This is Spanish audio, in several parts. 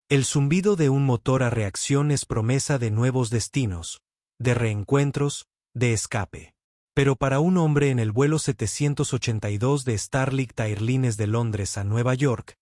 El zumbido de un motor a reacción es promesa de nuevos destinos, de reencuentros, de escape. Pero para un hombre en el vuelo 782 de Starlink Airlines de Londres a Nueva York,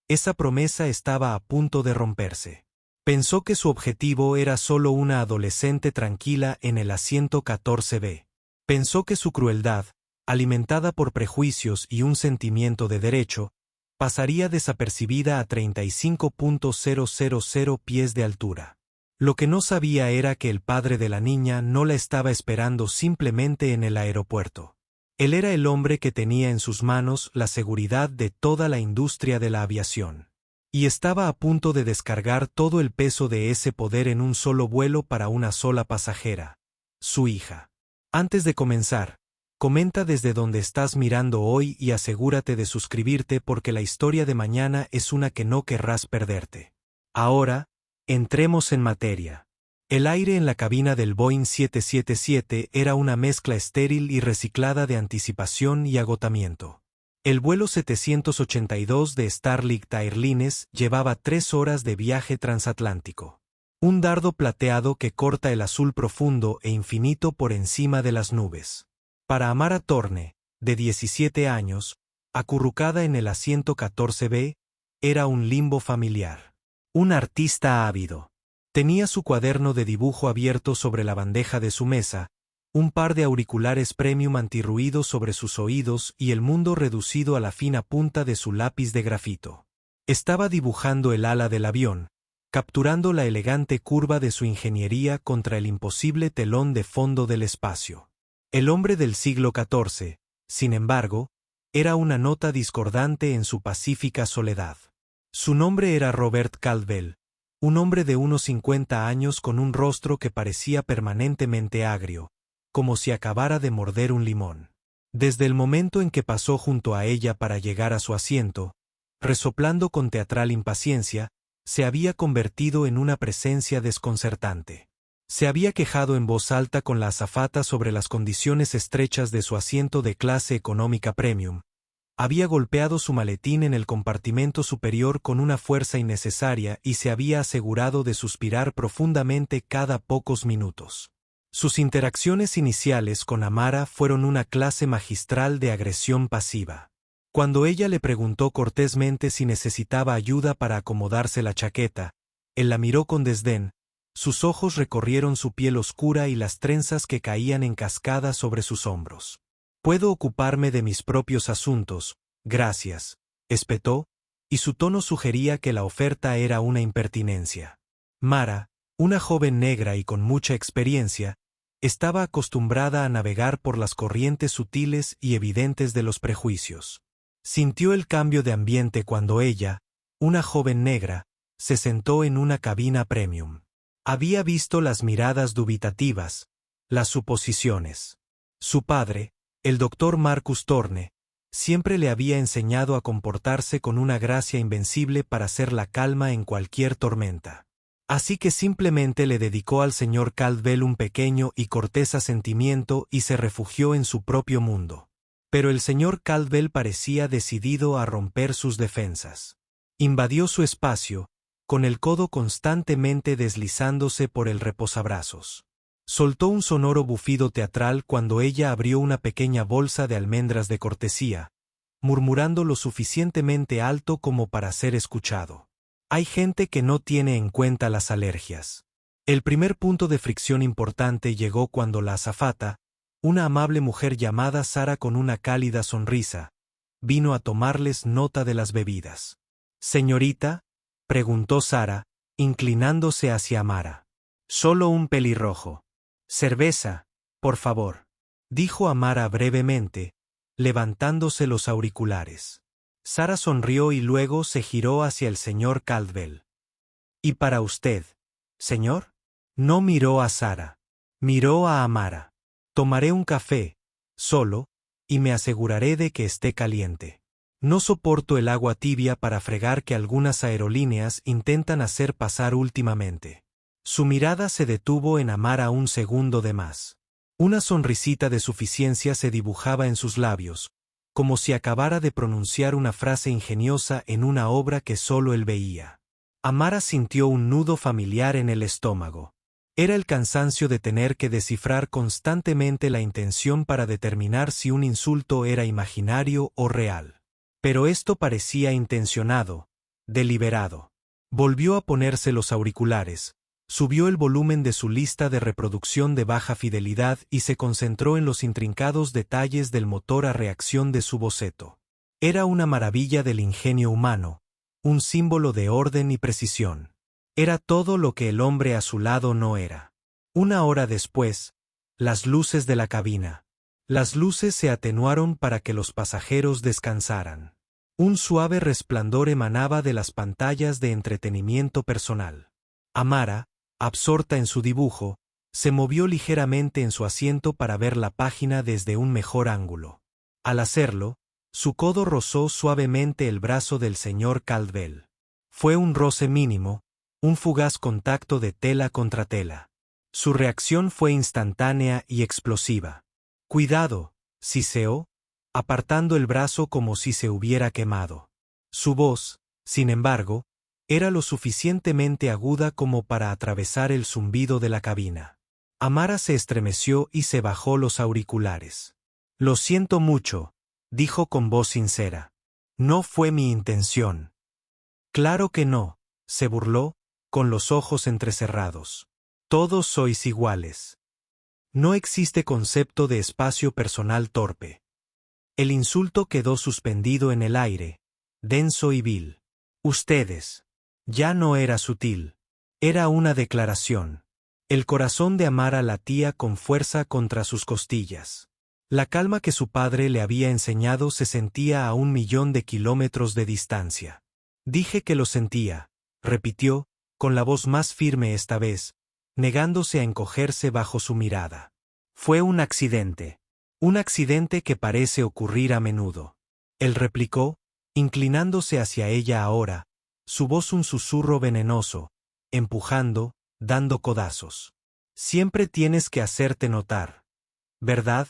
esa promesa estaba a punto de romperse. Pensó que su objetivo era solo una adolescente tranquila en el asiento 14B. Pensó que su crueldad, alimentada por prejuicios y un sentimiento de derecho, pasaría desapercibida a 35.000 pies de altura. Lo que no sabía era que el padre de la niña no la estaba esperando simplemente en el aeropuerto. Él era el hombre que tenía en sus manos la seguridad de toda la industria de la aviación. Y estaba a punto de descargar todo el peso de ese poder en un solo vuelo para una sola pasajera, su hija. Antes de comenzar, comenta desde donde estás mirando hoy y asegúrate de suscribirte porque la historia de mañana es una que no querrás perderte. Ahora, entremos en materia. El aire en la cabina del Boeing 777 era una mezcla estéril y reciclada de anticipación y agotamiento. El vuelo 782 de Starlink Airlines llevaba 3 horas de viaje transatlántico. Un dardo plateado que corta el azul profundo e infinito por encima de las nubes. Para Amara Thorne, de 17 años, acurrucada en el asiento 14B, era un limbo familiar. Un artista ávido. Tenía su cuaderno de dibujo abierto sobre la bandeja de su mesa, un par de auriculares premium antirruido sobre sus oídos y el mundo reducido a la fina punta de su lápiz de grafito. Estaba dibujando el ala del avión, capturando la elegante curva de su ingeniería contra el imposible telón de fondo del espacio. El hombre del siglo XIV, sin embargo, era una nota discordante en su pacífica soledad. Su nombre era Robert Caldwell, un hombre de unos 50 años con un rostro que parecía permanentemente agrio, como si acabara de morder un limón. Desde el momento en que pasó junto a ella para llegar a su asiento, resoplando con teatral impaciencia, se había convertido en una presencia desconcertante. Se había quejado en voz alta con la azafata sobre las condiciones estrechas de su asiento de clase económica premium. Había golpeado su maletín en el compartimento superior con una fuerza innecesaria y se había asegurado de suspirar profundamente cada pocos minutos. Sus interacciones iniciales con Amara fueron una clase magistral de agresión pasiva. Cuando ella le preguntó cortésmente si necesitaba ayuda para acomodarse la chaqueta, él la miró con desdén, sus ojos recorrieron su piel oscura y las trenzas que caían en cascada sobre sus hombros. «Puedo ocuparme de mis propios asuntos, gracias», espetó, y su tono sugería que la oferta era una impertinencia. Mara, una joven negra y con mucha experiencia, estaba acostumbrada a navegar por las corrientes sutiles y evidentes de los prejuicios. Sintió el cambio de ambiente cuando ella, una joven negra, se sentó en una cabina premium. Había visto las miradas dubitativas, las suposiciones. Su padre, el doctor Marcus Thorne, siempre le había enseñado a comportarse con una gracia invencible para hacer la calma en cualquier tormenta. Así que simplemente le dedicó al señor Caldwell un pequeño y cortés asentimiento y se refugió en su propio mundo. Pero el señor Caldwell parecía decidido a romper sus defensas. Invadió su espacio, con el codo constantemente deslizándose por el reposabrazos. Soltó un sonoro bufido teatral cuando ella abrió una pequeña bolsa de almendras de cortesía, murmurando lo suficientemente alto como para ser escuchado. Hay gente que no tiene en cuenta las alergias. El primer punto de fricción importante llegó cuando la azafata, una amable mujer llamada Sara con una cálida sonrisa, vino a tomarles nota de las bebidas. «Señorita», preguntó Sara, inclinándose hacia Amara. «Solo un pelirrojo. Cerveza, por favor», dijo Amara brevemente, levantándose los auriculares. Sara sonrió y luego se giró hacia el señor Caldwell. «¿Y para usted, señor?» No miró a Sara. Miró a Amara. «Tomaré un café, solo, y me aseguraré de que esté caliente. No soporto el agua tibia para fregar que algunas aerolíneas intentan hacer pasar últimamente». Su mirada se detuvo en Amara un segundo de más. Una sonrisita de suficiencia se dibujaba en sus labios, como si acabara de pronunciar una frase ingeniosa en una obra que solo él veía. Amara sintió un nudo familiar en el estómago. Era el cansancio de tener que descifrar constantemente la intención para determinar si un insulto era imaginario o real. Pero esto parecía intencionado, deliberado. Volvió a ponerse los auriculares, subió el volumen de su lista de reproducción de baja fidelidad y se concentró en los intrincados detalles del motor a reacción de su boceto. Era una maravilla del ingenio humano, un símbolo de orden y precisión. Era todo lo que el hombre a su lado no era. Una hora después, las luces de la cabina. Las luces se atenuaron para que los pasajeros descansaran. Un suave resplandor emanaba de las pantallas de entretenimiento personal. Amara, absorta en su dibujo, se movió ligeramente en su asiento para ver la página desde un mejor ángulo. Al hacerlo, su codo rozó suavemente el brazo del señor Caldwell. Fue un roce mínimo, un fugaz contacto de tela contra tela. Su reacción fue instantánea y explosiva. «Cuidado», siseó, apartando el brazo como si se hubiera quemado. Su voz, sin embargo, era lo suficientemente aguda como para atravesar el zumbido de la cabina. Amara se estremeció y se bajó los auriculares. «Lo siento mucho», dijo con voz sincera. «No fue mi intención». «Claro que no», se burló, con los ojos entrecerrados. «Todos sois iguales. No existe concepto de espacio personal torpe». El insulto quedó suspendido en el aire, denso y vil. «Ustedes». Ya no era sutil. Era una declaración. El corazón de Amara latía con fuerza contra sus costillas. La calma que su padre le había enseñado se sentía a 1.000.000 de kilómetros de distancia. «Dije que lo sentía», repitió, con la voz más firme esta vez, negándose a encogerse bajo su mirada. «Fue un accidente. Un accidente que parece ocurrir a menudo». Él replicó, inclinándose hacia ella ahora, su voz un susurro venenoso, empujando, dando codazos. «Siempre tienes que hacerte notar. ¿Verdad?».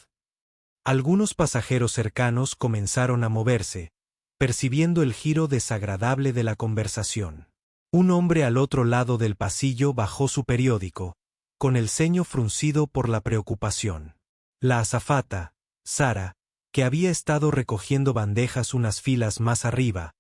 Algunos pasajeros cercanos comenzaron a moverse, percibiendo el giro desagradable de la conversación. Un hombre al otro lado del pasillo bajó su periódico, con el ceño fruncido por la preocupación. La azafata, Sara, que había estado recogiendo bandejas unas filas más arriba,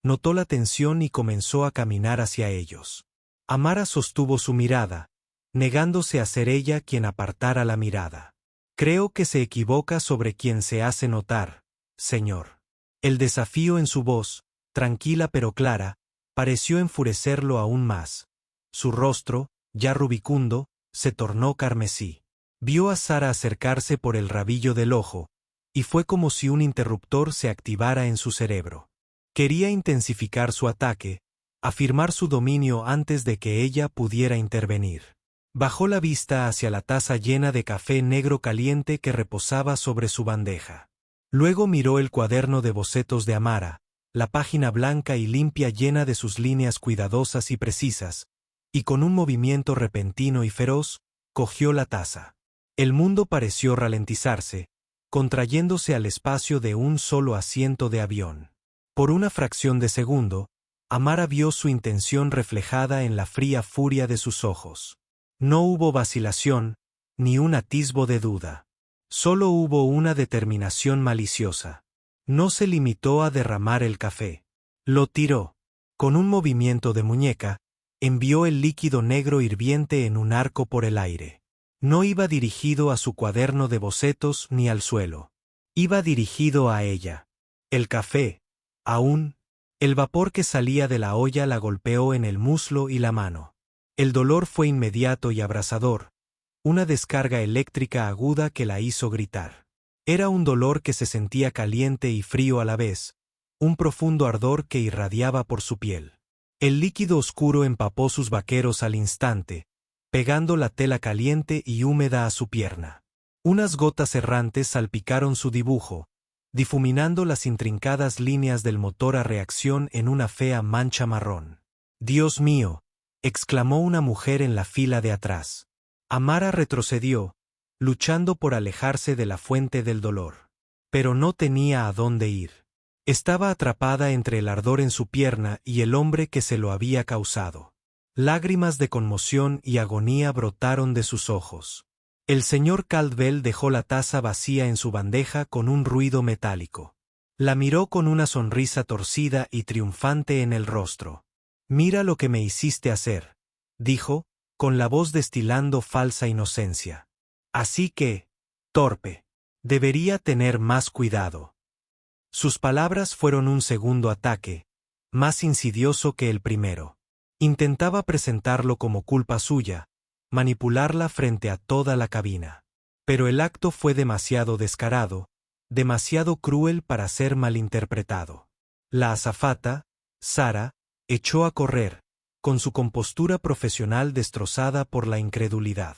notó la tensión y comenzó a caminar hacia ellos. Amara sostuvo su mirada, negándose a ser ella quien apartara la mirada. «Creo que se equivoca sobre quien se hace notar, señor». El desafío en su voz, tranquila pero clara, pareció enfurecerlo aún más. Su rostro, ya rubicundo, se tornó carmesí. Vio a Sara acercarse por el rabillo del ojo, y fue como si un interruptor se activara en su cerebro. Quería intensificar su ataque, afirmar su dominio antes de que ella pudiera intervenir. Bajó la vista hacia la taza llena de café negro caliente que reposaba sobre su bandeja. Luego miró el cuaderno de bocetos de Amara, la página blanca y limpia llena de sus líneas cuidadosas y precisas, y con un movimiento repentino y feroz, cogió la taza. El mundo pareció ralentizarse, contrayéndose al espacio de un solo asiento de avión. Por una fracción de segundo, Amara vio su intención reflejada en la fría furia de sus ojos. No hubo vacilación, ni un atisbo de duda. Solo hubo una determinación maliciosa. No se limitó a derramar el café. Lo tiró. Con un movimiento de muñeca, envió el líquido negro hirviente en un arco por el aire. No iba dirigido a su cuaderno de bocetos ni al suelo. Iba dirigido a ella. El café, aún, el vapor que salía de la olla la golpeó en el muslo y la mano. El dolor fue inmediato y abrasador, una descarga eléctrica aguda que la hizo gritar. Era un dolor que se sentía caliente y frío a la vez, un profundo ardor que irradiaba por su piel. El líquido oscuro empapó sus vaqueros al instante, pegando la tela caliente y húmeda a su pierna. Unas gotas errantes salpicaron su dibujo, difuminando las intrincadas líneas del motor a reacción en una fea mancha marrón. «Dios mío», exclamó una mujer en la fila de atrás. Amara retrocedió, luchando por alejarse de la fuente del dolor. Pero no tenía a dónde ir. Estaba atrapada entre el ardor en su pierna y el hombre que se lo había causado. Lágrimas de conmoción y agonía brotaron de sus ojos. El señor Caldwell dejó la taza vacía en su bandeja con un ruido metálico. La miró con una sonrisa torcida y triunfante en el rostro. «Mira lo que me hiciste hacer», dijo, con la voz destilando falsa inocencia. «Así que, torpe, debería tener más cuidado». Sus palabras fueron un segundo ataque, más insidioso que el primero. Intentaba presentarlo como culpa suya, manipularla frente a toda la cabina. Pero el acto fue demasiado descarado, demasiado cruel para ser malinterpretado. La azafata, Sara, echó a correr, con su compostura profesional destrozada por la incredulidad.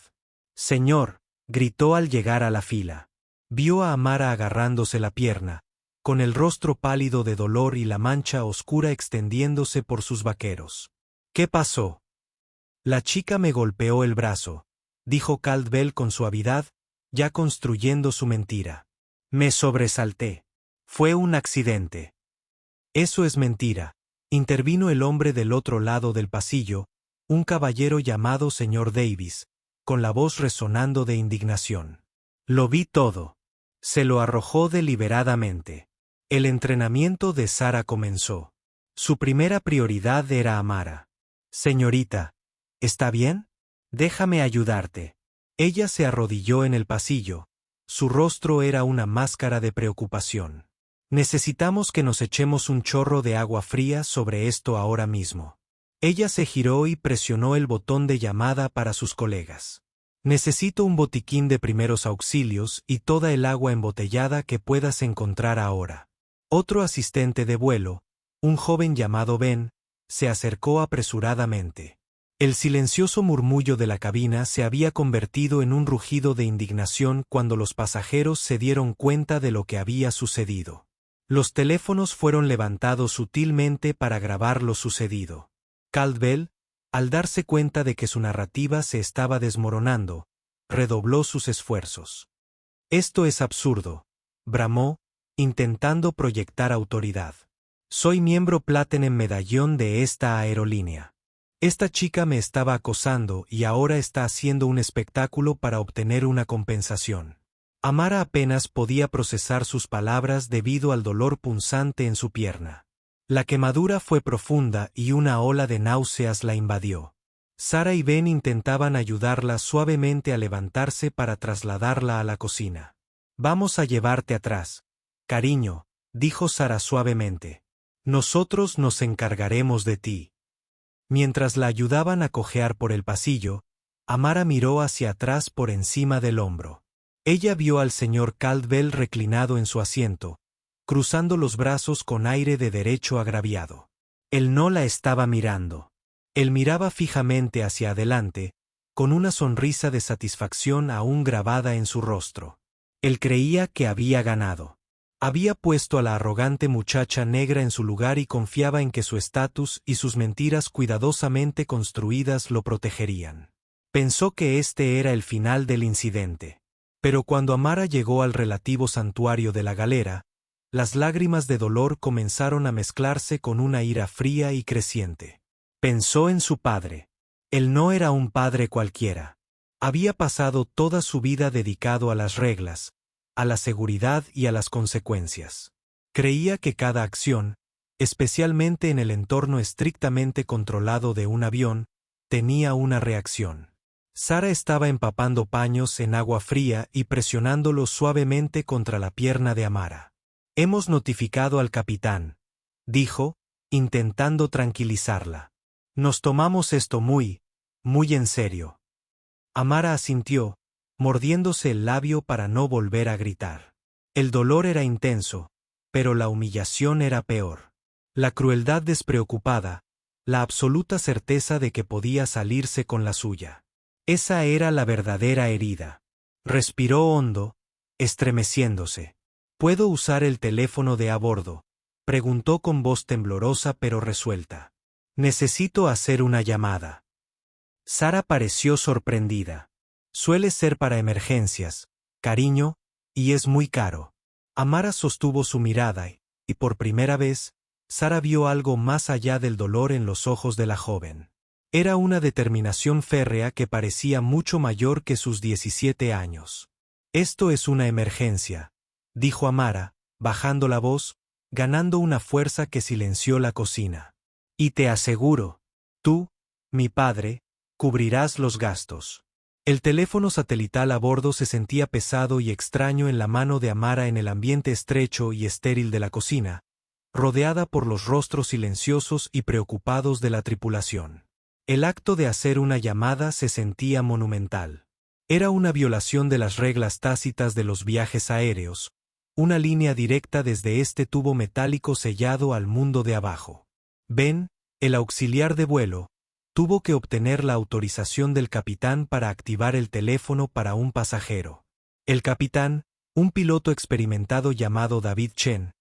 «Señor», gritó al llegar a la fila. Vio a Amara agarrándose la pierna, con el rostro pálido de dolor y la mancha oscura extendiéndose por sus vaqueros. «¿Qué pasó?» «La chica me golpeó el brazo», dijo Caldwell con suavidad, ya construyendo su mentira. «Me sobresalté. Fue un accidente». «Eso es mentira», intervino el hombre del otro lado del pasillo, un caballero llamado señor Davis, con la voz resonando de indignación. «Lo vi todo». Se lo arrojó deliberadamente. El entrenamiento de Sara comenzó. Su primera prioridad era Amara. «Señorita, ¿está bien? Déjame ayudarte». Ella se arrodilló en el pasillo. Su rostro era una máscara de preocupación. «Necesitamos que nos echemos un chorro de agua fría sobre esto ahora mismo». Ella se giró y presionó el botón de llamada para sus colegas. «Necesito un botiquín de primeros auxilios y toda el agua embotellada que puedas encontrar ahora». Otro asistente de vuelo, un joven llamado Ben, se acercó apresuradamente. El silencioso murmullo de la cabina se había convertido en un rugido de indignación cuando los pasajeros se dieron cuenta de lo que había sucedido. Los teléfonos fueron levantados sutilmente para grabar lo sucedido. Caldwell, al darse cuenta de que su narrativa se estaba desmoronando, redobló sus esfuerzos. «Esto es absurdo», bramó, intentando proyectar autoridad. «Soy miembro Platinum Medallón de esta aerolínea. Esta chica me estaba acosando y ahora está haciendo un espectáculo para obtener una compensación». Amara apenas podía procesar sus palabras debido al dolor punzante en su pierna. La quemadura fue profunda y una ola de náuseas la invadió. Sara y Ben intentaban ayudarla suavemente a levantarse para trasladarla a la cocina. «Vamos a llevarte atrás, cariño», dijo Sara suavemente. «Nosotros nos encargaremos de ti». Mientras la ayudaban a cojear por el pasillo, Amara miró hacia atrás por encima del hombro. Ella vio al señor Caldwell reclinado en su asiento, cruzando los brazos con aire de derecho agraviado. Él no la estaba mirando. Él miraba fijamente hacia adelante, con una sonrisa de satisfacción aún grabada en su rostro. Él creía que había ganado. Había puesto a la arrogante muchacha negra en su lugar y confiaba en que su estatus y sus mentiras cuidadosamente construidas lo protegerían. Pensó que este era el final del incidente. Pero cuando Amara llegó al relativo santuario de la galera, las lágrimas de dolor comenzaron a mezclarse con una ira fría y creciente. Pensó en su padre. Él no era un padre cualquiera. Había pasado toda su vida dedicado a las reglas, a la seguridad y a las consecuencias. Creía que cada acción, especialmente en el entorno estrictamente controlado de un avión, tenía una reacción. Sara estaba empapando paños en agua fría y presionándolos suavemente contra la pierna de Amara. «Hemos notificado al capitán», dijo, intentando tranquilizarla. «Nos tomamos esto muy en serio». Amara asintió, mordiéndose el labio para no volver a gritar. El dolor era intenso, pero la humillación era peor. La crueldad despreocupada, la absoluta certeza de que podía salirse con la suya. Esa era la verdadera herida. Respiró hondo, estremeciéndose. «¿Puedo usar el teléfono de a bordo?», preguntó con voz temblorosa pero resuelta. «Necesito hacer una llamada». Sara pareció sorprendida. «Suele ser para emergencias, cariño, y es muy caro». Amara sostuvo su mirada y por primera vez, Sara vio algo más allá del dolor en los ojos de la joven. Era una determinación férrea que parecía mucho mayor que sus 17 años. «Esto es una emergencia», dijo Amara, bajando la voz, ganando una fuerza que silenció la cocina. «Y te aseguro, tú, mi padre, cubrirás los gastos». El teléfono satelital a bordo se sentía pesado y extraño en la mano de Amara en el ambiente estrecho y estéril de la cocina, rodeada por los rostros silenciosos y preocupados de la tripulación. El acto de hacer una llamada se sentía monumental. Era una violación de las reglas tácitas de los viajes aéreos, una línea directa desde este tubo metálico sellado al mundo de abajo. Ben, el auxiliar de vuelo, tuvo que obtener la autorización del capitán para activar el teléfono para un pasajero. El capitán, un piloto experimentado llamado David Chen,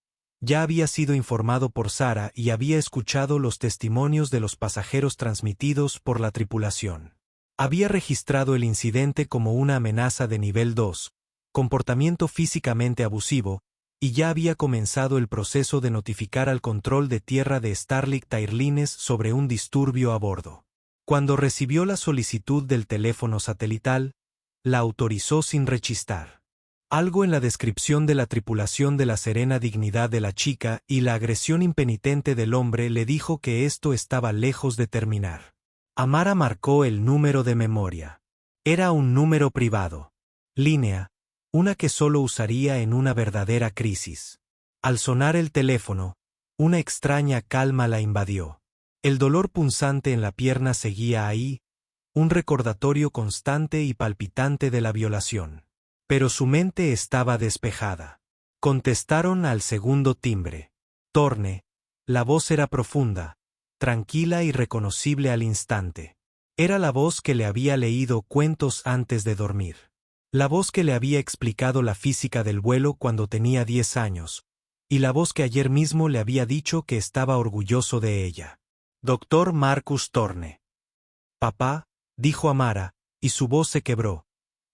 ya había sido informado por Sara y había escuchado los testimonios de los pasajeros transmitidos por la tripulación. Había registrado el incidente como una amenaza de nivel 2, comportamiento físicamente abusivo, y ya había comenzado el proceso de notificar al control de tierra de Starlink Airlines sobre un disturbio a bordo. Cuando recibió la solicitud del teléfono satelital, la autorizó sin rechistar. Algo en la descripción de la tripulación de la serena dignidad de la chica y la agresión impenitente del hombre le dijo que esto estaba lejos de terminar. Amara marcó el número de memoria. Era un número privado. Línea, una que solo usaría en una verdadera crisis. Al sonar el teléfono, una extraña calma la invadió. El dolor punzante en la pierna seguía ahí, un recordatorio constante y palpitante de la violación. Pero su mente estaba despejada. Contestaron al segundo timbre. Torne. La voz era profunda, tranquila y reconocible al instante. Era la voz que le había leído cuentos antes de dormir. La voz que le había explicado la física del vuelo cuando tenía 10 años, y la voz que ayer mismo le había dicho que estaba orgulloso de ella. Dr. Marcus Torne. Papá, dijo Amara, y su voz se quebró.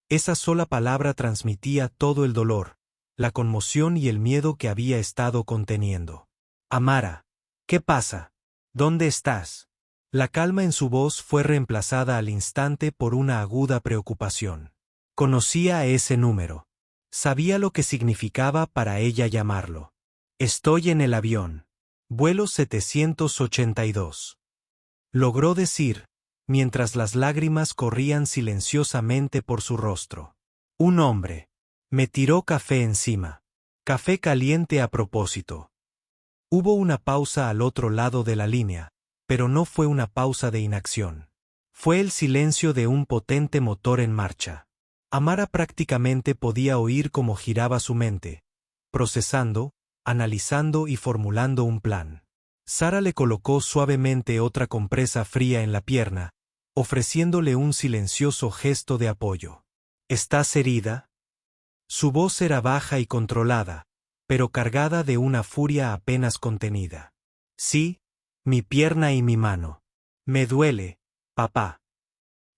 Esa sola palabra transmitía todo el dolor, la conmoción y el miedo que había estado conteniendo. Amara, ¿qué pasa? ¿Dónde estás? La calma en su voz fue reemplazada al instante por una aguda preocupación. Conocía ese número. Sabía lo que significaba para ella llamarlo. Estoy en el avión. Vuelo 782. Logró decir, mientras las lágrimas corrían silenciosamente por su rostro. Un hombre. Me tiró café encima. Café caliente a propósito. Hubo una pausa al otro lado de la línea, pero no fue una pausa de inacción. Fue el silencio de un potente motor en marcha. Amara prácticamente podía oír cómo giraba su mente, procesando, analizando y formulando un plan. Sara le colocó suavemente otra compresa fría en la pierna, ofreciéndole un silencioso gesto de apoyo. ¿Estás herida? Su voz era baja y controlada, pero cargada de una furia apenas contenida. Sí, mi pierna y mi mano. Me duele, papá.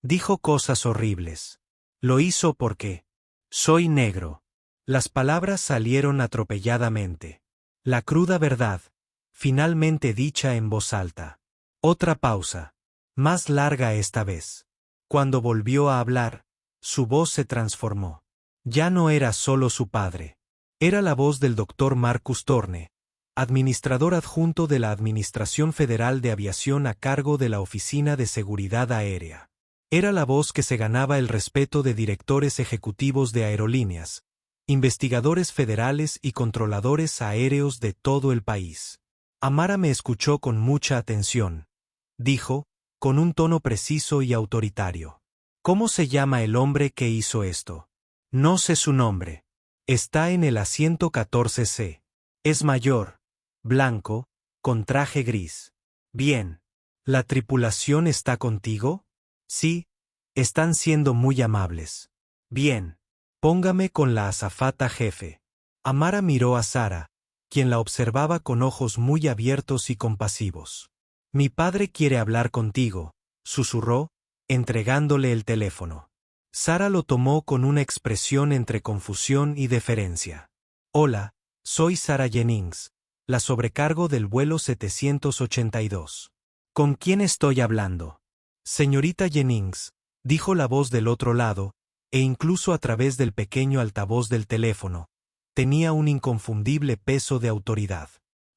Dijo cosas horribles. Lo hizo porque soy negro. Las palabras salieron atropelladamente. La cruda verdad, finalmente dicha en voz alta. Otra pausa. Más larga esta vez. Cuando volvió a hablar, su voz se transformó. Ya no era solo su padre. Era la voz del Dr. Marcus Torne, administrador adjunto de la Administración Federal de Aviación a cargo de la Oficina de Seguridad Aérea. Era la voz que se ganaba el respeto de directores ejecutivos de aerolíneas, investigadores federales y controladores aéreos de todo el país. Amara me escuchó con mucha atención, dijo, con un tono preciso y autoritario. ¿Cómo se llama el hombre que hizo esto? No sé su nombre. Está en el asiento 14C. Es mayor, blanco, con traje gris. Bien. ¿La tripulación está contigo? Sí, están siendo muy amables. Bien. Póngame con la azafata jefe. Amara miró a Sara, quien la observaba con ojos muy abiertos y compasivos. Mi padre quiere hablar contigo, susurró, entregándole el teléfono. Sara lo tomó con una expresión entre confusión y deferencia. Hola, soy Sara Jennings, La sobrecargo del vuelo 782. ¿Con quién estoy hablando? Señorita Jennings, dijo la voz del otro lado, e incluso a través del pequeño altavoz del teléfono, tenía un inconfundible peso de autoridad.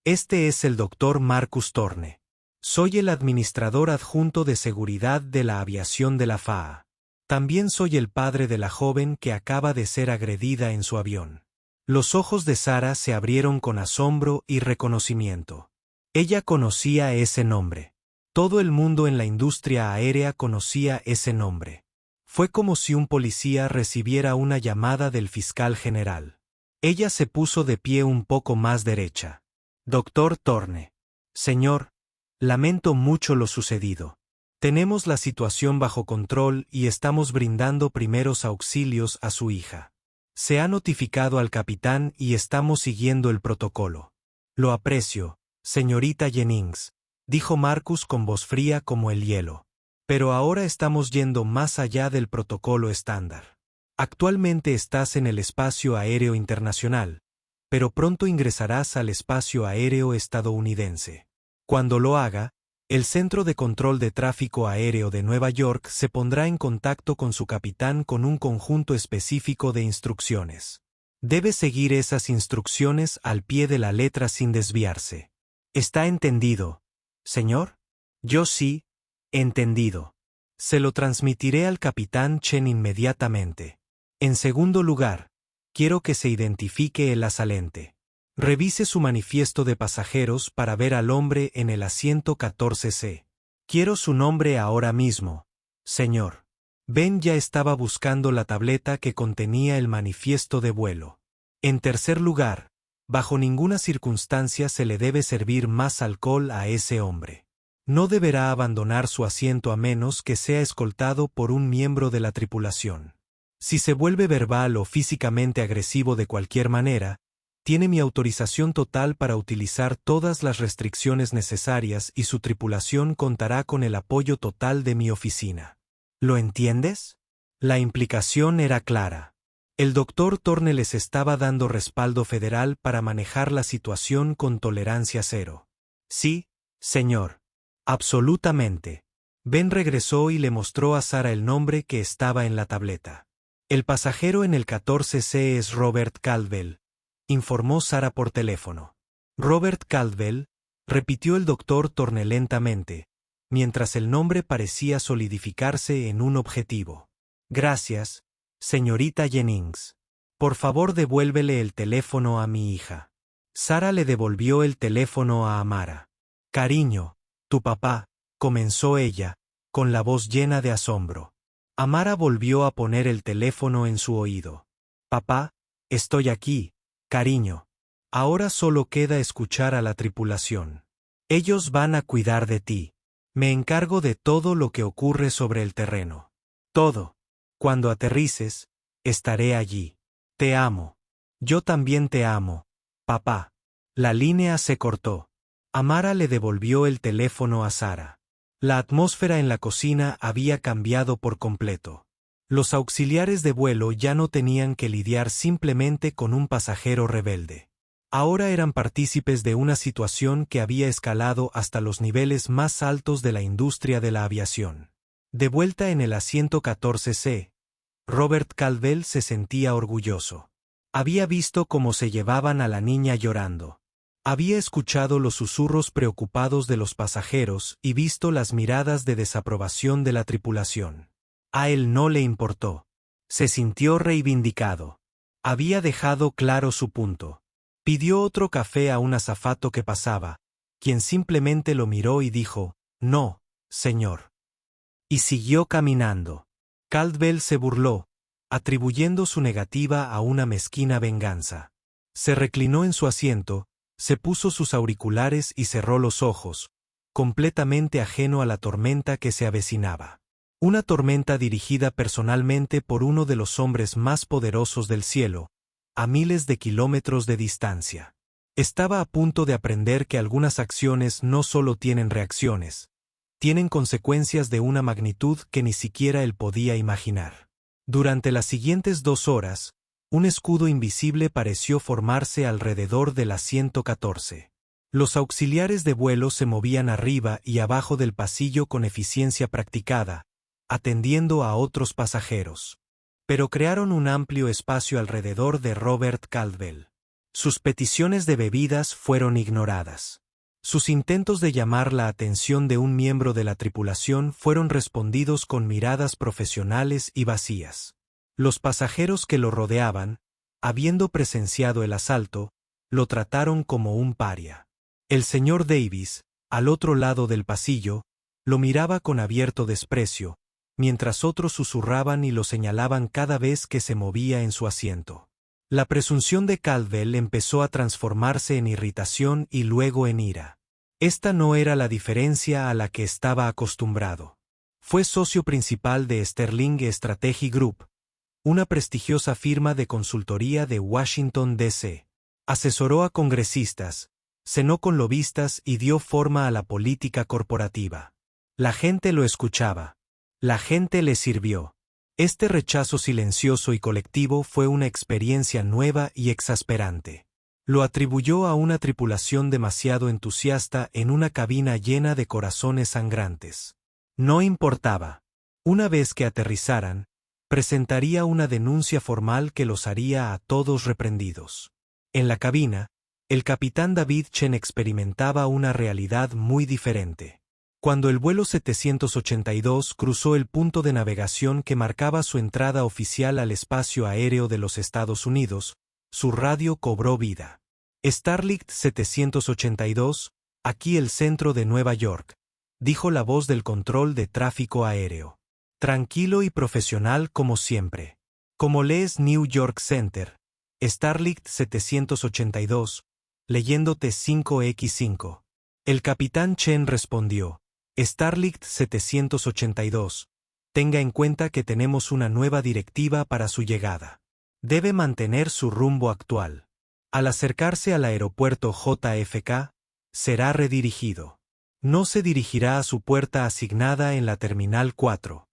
Este es el doctor Marcus Thorne. Soy el administrador adjunto de seguridad de la aviación de la FAA. También soy el padre de la joven que acaba de ser agredida en su avión. Los ojos de Sara se abrieron con asombro y reconocimiento. Ella conocía ese nombre. Todo el mundo en la industria aérea conocía ese nombre. Fue como si un policía recibiera una llamada del fiscal general. Ella se puso de pie un poco más derecha. Doctor Thorne. Señor, lamento mucho lo sucedido. Tenemos la situación bajo control y estamos brindando primeros auxilios a su hija. Se ha notificado al capitán y estamos siguiendo el protocolo. Lo aprecio, señorita Jennings, dijo Marcus con voz fría como el hielo. Pero ahora estamos yendo más allá del protocolo estándar. Actualmente estás en el espacio aéreo internacional, pero pronto ingresarás al espacio aéreo estadounidense. Cuando lo haga, el Centro de Control de Tráfico Aéreo de Nueva York se pondrá en contacto con su capitán con un conjunto específico de instrucciones. Debe seguir esas instrucciones al pie de la letra sin desviarse. ¿Está entendido, señor? Yo sí, entendido. Se lo transmitiré al capitán Chen inmediatamente. En segundo lugar, quiero que se identifique el asalente. Revise su manifiesto de pasajeros para ver al hombre en el asiento 14C. Quiero su nombre ahora mismo, señor. Ben ya estaba buscando la tableta que contenía el manifiesto de vuelo. En tercer lugar, bajo ninguna circunstancia se le debe servir más alcohol a ese hombre. No deberá abandonar su asiento a menos que sea escoltado por un miembro de la tripulación. Si se vuelve verbal o físicamente agresivo de cualquier manera, tiene mi autorización total para utilizar todas las restricciones necesarias y su tripulación contará con el apoyo total de mi oficina. ¿Lo entiendes? La implicación era clara. El doctor Thorne les estaba dando respaldo federal para manejar la situación con tolerancia cero. Sí, señor. Absolutamente. Ben regresó y le mostró a Sara el nombre que estaba en la tableta. El pasajero en el 14C es Robert Caldwell, informó Sara por teléfono. Robert Caldwell, repitió el doctor Thorne lentamente, mientras el nombre parecía solidificarse en un objetivo. Gracias, señorita Jennings. Por favor devuélvele el teléfono a mi hija. Sara le devolvió el teléfono a Amara. Cariño, tu papá, comenzó ella, con la voz llena de asombro. Amara volvió a poner el teléfono en su oído. Papá, estoy aquí, cariño. Ahora solo queda escuchar a la tripulación. Ellos van a cuidar de ti. Me encargo de todo lo que ocurre sobre el terreno. Todo. Cuando aterrices, estaré allí. Te amo. Yo también te amo, papá. La línea se cortó. Amara le devolvió el teléfono a Sara. La atmósfera en la cocina había cambiado por completo. Los auxiliares de vuelo ya no tenían que lidiar simplemente con un pasajero rebelde. Ahora eran partícipes de una situación que había escalado hasta los niveles más altos de la industria de la aviación. De vuelta en el asiento 14C, Robert Caldwell se sentía orgulloso. Había visto cómo se llevaban a la niña llorando. Había escuchado los susurros preocupados de los pasajeros y visto las miradas de desaprobación de la tripulación. A él no le importó. Se sintió reivindicado. Había dejado claro su punto. Pidió otro café a un azafato que pasaba, quien simplemente lo miró y dijo, «No, señor». Y siguió caminando. Caldwell se burló, atribuyendo su negativa a una mezquina venganza. Se reclinó en su asiento, se puso sus auriculares y cerró los ojos, completamente ajeno a la tormenta que se avecinaba. Una tormenta dirigida personalmente por uno de los hombres más poderosos del cielo, a miles de kilómetros de distancia. Estaba a punto de aprender que algunas acciones no solo tienen reacciones, tienen consecuencias de una magnitud que ni siquiera él podía imaginar. Durante las siguientes 2 horas, un escudo invisible pareció formarse alrededor del asiento 14. Los auxiliares de vuelo se movían arriba y abajo del pasillo con eficiencia practicada, atendiendo a otros pasajeros. Pero crearon un amplio espacio alrededor de Robert Caldwell. Sus peticiones de bebidas fueron ignoradas. Sus intentos de llamar la atención de un miembro de la tripulación fueron respondidos con miradas profesionales y vacías. Los pasajeros que lo rodeaban, habiendo presenciado el asalto, lo trataron como un paria. El señor Davis, al otro lado del pasillo, lo miraba con abierto desprecio, mientras otros susurraban y lo señalaban cada vez que se movía en su asiento. La presunción de Caldwell empezó a transformarse en irritación y luego en ira. Esta no era la diferencia a la que estaba acostumbrado. Fue socio principal de Sterling Strategy Group, una prestigiosa firma de consultoría de Washington, D.C. Asesoró a congresistas, cenó con lobistas y dio forma a la política corporativa. La gente lo escuchaba. La gente le sirvió. Este rechazo silencioso y colectivo fue una experiencia nueva y exasperante. Lo atribuyó a una tripulación demasiado entusiasta en una cabina llena de corazones sangrantes. No importaba. Una vez que aterrizaran, presentaría una denuncia formal que los haría a todos reprendidos. En la cabina, el capitán David Chen experimentaba una realidad muy diferente. Cuando el vuelo 782 cruzó el punto de navegación que marcaba su entrada oficial al espacio aéreo de los Estados Unidos, su radio cobró vida. Starlink 782, aquí el centro de Nueva York, dijo la voz del control de tráfico aéreo. Tranquilo y profesional como siempre. Como lees New York Center, Starlink 782, leyéndote 5x5. El capitán Chen respondió, Starlink 782, tenga en cuenta que tenemos una nueva directiva para su llegada. Debe mantener su rumbo actual. Al acercarse al aeropuerto JFK, será redirigido. No se dirigirá a su puerta asignada en la Terminal 4.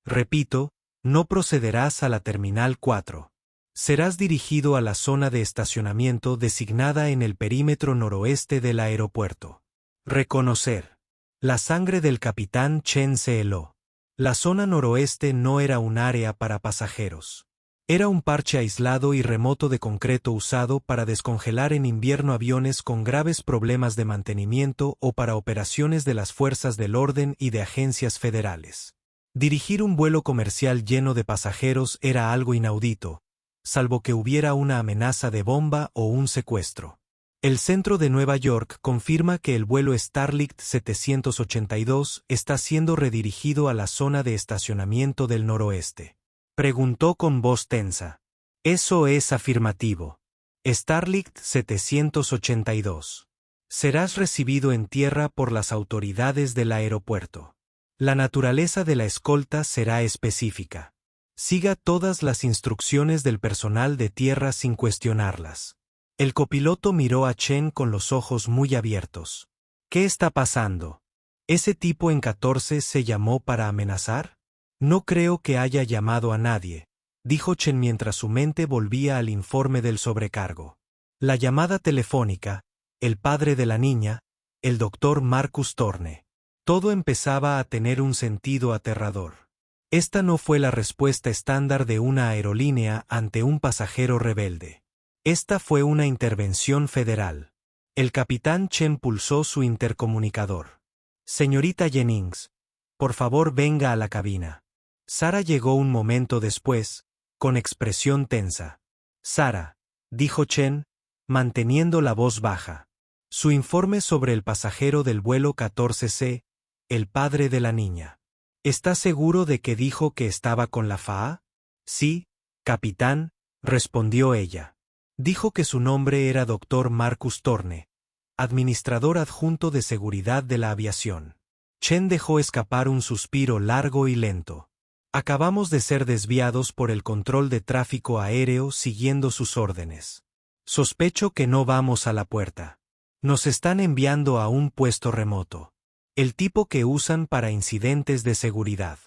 Repito, no procederás a la Terminal 4. Serás dirigido a la zona de estacionamiento designada en el perímetro noroeste del aeropuerto. Reconocer. La sangre del capitán Chen se heló. La zona noroeste no era un área para pasajeros. Era un parche aislado y remoto de concreto usado para descongelar en invierno aviones con graves problemas de mantenimiento o para operaciones de las fuerzas del orden y de agencias federales. Dirigir un vuelo comercial lleno de pasajeros era algo inaudito, salvo que hubiera una amenaza de bomba o un secuestro. El centro de Nueva York confirma que el vuelo Starlink 782 está siendo redirigido a la zona de estacionamiento del noroeste. Preguntó con voz tensa. Eso es afirmativo. Starlink 782. Serás recibido en tierra por las autoridades del aeropuerto. La naturaleza de la escolta será específica. Siga todas las instrucciones del personal de tierra sin cuestionarlas. El copiloto miró a Chen con los ojos muy abiertos. ¿Qué está pasando? ¿Ese tipo en 14 se llamó para amenazar? No creo que haya llamado a nadie, dijo Chen mientras su mente volvía al informe del sobrecargo. La llamada telefónica, el padre de la niña, el doctor Marcus Thorne. Todo empezaba a tener un sentido aterrador. Esta no fue la respuesta estándar de una aerolínea ante un pasajero rebelde. Esta fue una intervención federal. El capitán Chen pulsó su intercomunicador. Señorita Jennings, por favor venga a la cabina. Sara llegó un momento después, con expresión tensa. Sara, dijo Chen, manteniendo la voz baja. Su informe sobre el pasajero del vuelo 14C, el padre de la niña. ¿Está seguro de que dijo que estaba con la FAA? Sí, capitán, respondió ella. Dijo que su nombre era Dr. Marcus Thorne, administrador adjunto de seguridad de la aviación. Chen dejó escapar un suspiro largo y lento. Acabamos de ser desviados por el control de tráfico aéreo siguiendo sus órdenes. Sospecho que no vamos a la puerta. Nos están enviando a un puesto remoto. El tipo que usan para incidentes de seguridad.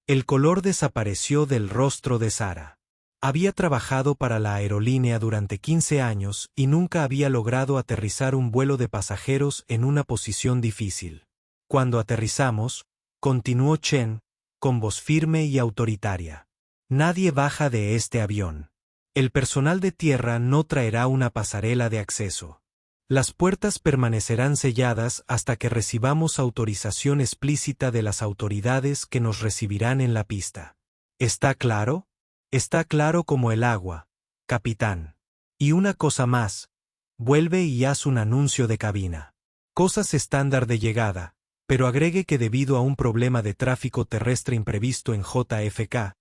El color desapareció del rostro de Sara. Había trabajado para la aerolínea durante 15 años y nunca había logrado aterrizar un vuelo de pasajeros en una posición difícil. Cuando aterrizamos, continuó Chen, con voz firme y autoritaria. Nadie baja de este avión. El personal de tierra no traerá una pasarela de acceso. Las puertas permanecerán selladas hasta que recibamos autorización explícita de las autoridades que nos recibirán en la pista. ¿Está claro? Está claro como el agua, capitán. Y una cosa más. Vuelve y haz un anuncio de cabina. Cosas estándar de llegada, pero agregue que debido a un problema de tráfico terrestre imprevisto en JFK,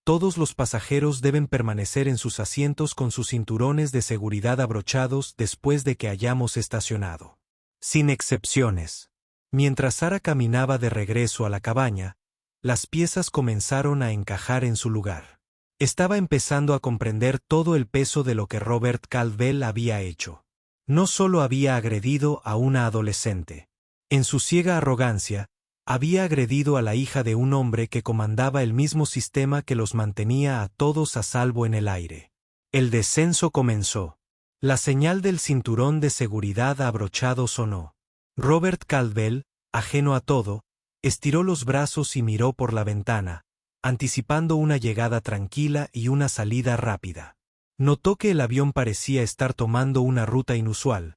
todos los pasajeros deben permanecer en sus asientos con sus cinturones de seguridad abrochados después de que hayamos estacionado. Sin excepciones. Mientras Sara caminaba de regreso a la cabaña, las piezas comenzaron a encajar en su lugar. Estaba empezando a comprender todo el peso de lo que Robert Caldwell había hecho. No solo había agredido a una adolescente. En su ciega arrogancia, había agredido a la hija de un hombre que comandaba el mismo sistema que los mantenía a todos a salvo en el aire. El descenso comenzó. La señal del cinturón de seguridad abrochado sonó. Robert Caldwell, ajeno a todo, estiró los brazos y miró por la ventana, anticipando una llegada tranquila y una salida rápida. Notó que el avión parecía estar tomando una ruta inusual,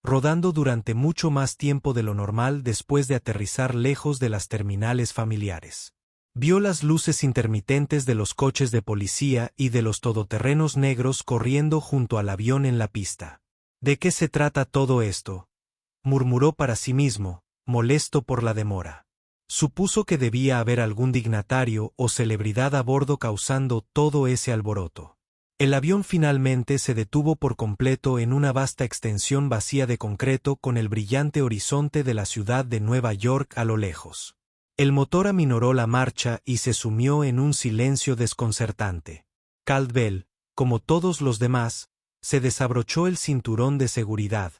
rodando durante mucho más tiempo de lo normal después de aterrizar lejos de las terminales familiares. Vio las luces intermitentes de los coches de policía y de los todoterrenos negros corriendo junto al avión en la pista. ¿De qué se trata todo esto?, murmuró para sí mismo, molesto por la demora. Supuso que debía haber algún dignatario o celebridad a bordo causando todo ese alboroto. El avión finalmente se detuvo por completo en una vasta extensión vacía de concreto con el brillante horizonte de la ciudad de Nueva York a lo lejos. El motor aminoró la marcha y se sumió en un silencio desconcertante. Caldwell, como todos los demás, se desabrochó el cinturón de seguridad,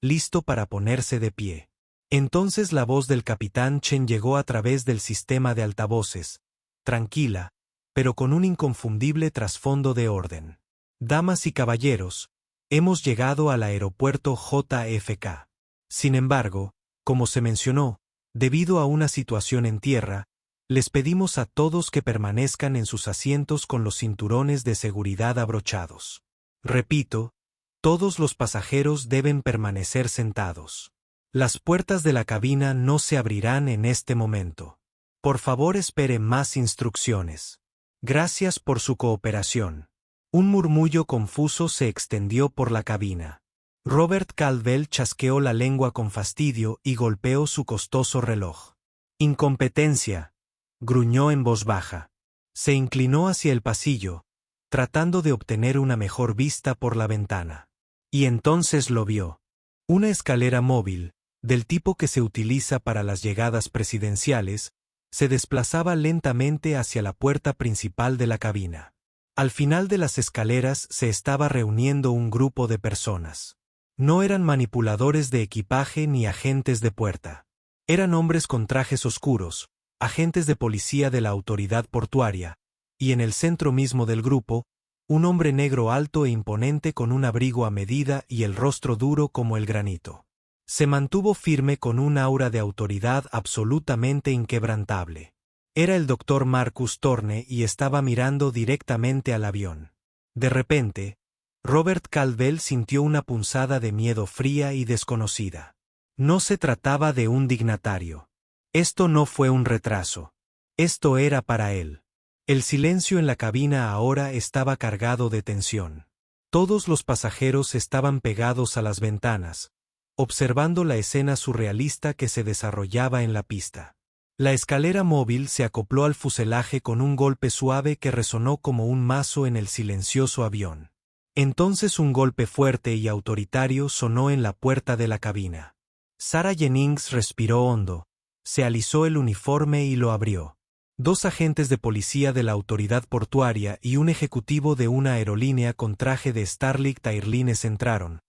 listo para ponerse de pie. Entonces la voz del capitán Chen llegó a través del sistema de altavoces, tranquila, pero con un inconfundible trasfondo de orden. Damas y caballeros, hemos llegado al aeropuerto JFK. Sin embargo, como se mencionó, debido a una situación en tierra, les pedimos a todos que permanezcan en sus asientos con los cinturones de seguridad abrochados. Repito, todos los pasajeros deben permanecer sentados. Las puertas de la cabina no se abrirán en este momento. Por favor, espere más instrucciones. Gracias por su cooperación. Un murmullo confuso se extendió por la cabina. Robert Caldwell chasqueó la lengua con fastidio y golpeó su costoso reloj. Incompetencia, gruñó en voz baja. Se inclinó hacia el pasillo, tratando de obtener una mejor vista por la ventana. Y entonces lo vio. Una escalera móvil, del tipo que se utiliza para las llegadas presidenciales, se desplazaba lentamente hacia la puerta principal de la cabina. Al final de las escaleras se estaba reuniendo un grupo de personas. No eran manipuladores de equipaje ni agentes de puerta. Eran hombres con trajes oscuros, agentes de policía de la autoridad portuaria, y en el centro mismo del grupo, un hombre negro alto e imponente con un abrigo a medida y el rostro duro como el granito. Se mantuvo firme con un aura de autoridad absolutamente inquebrantable. Era el Dr. Marcus Thorne y estaba mirando directamente al avión. De repente, Robert Caldwell sintió una punzada de miedo fría y desconocida. No se trataba de un dignatario. Esto no fue un retraso. Esto era para él. El silencio en la cabina ahora estaba cargado de tensión. Todos los pasajeros estaban pegados a las ventanas, observando la escena surrealista que se desarrollaba en la pista. La escalera móvil se acopló al fuselaje con un golpe suave que resonó como un mazo en el silencioso avión. Entonces un golpe fuerte y autoritario sonó en la puerta de la cabina. Sarah Jennings respiró hondo, se alisó el uniforme y lo abrió. 2 agentes de policía de la autoridad portuaria y un ejecutivo de una aerolínea con traje de Starlight Airlines entraron,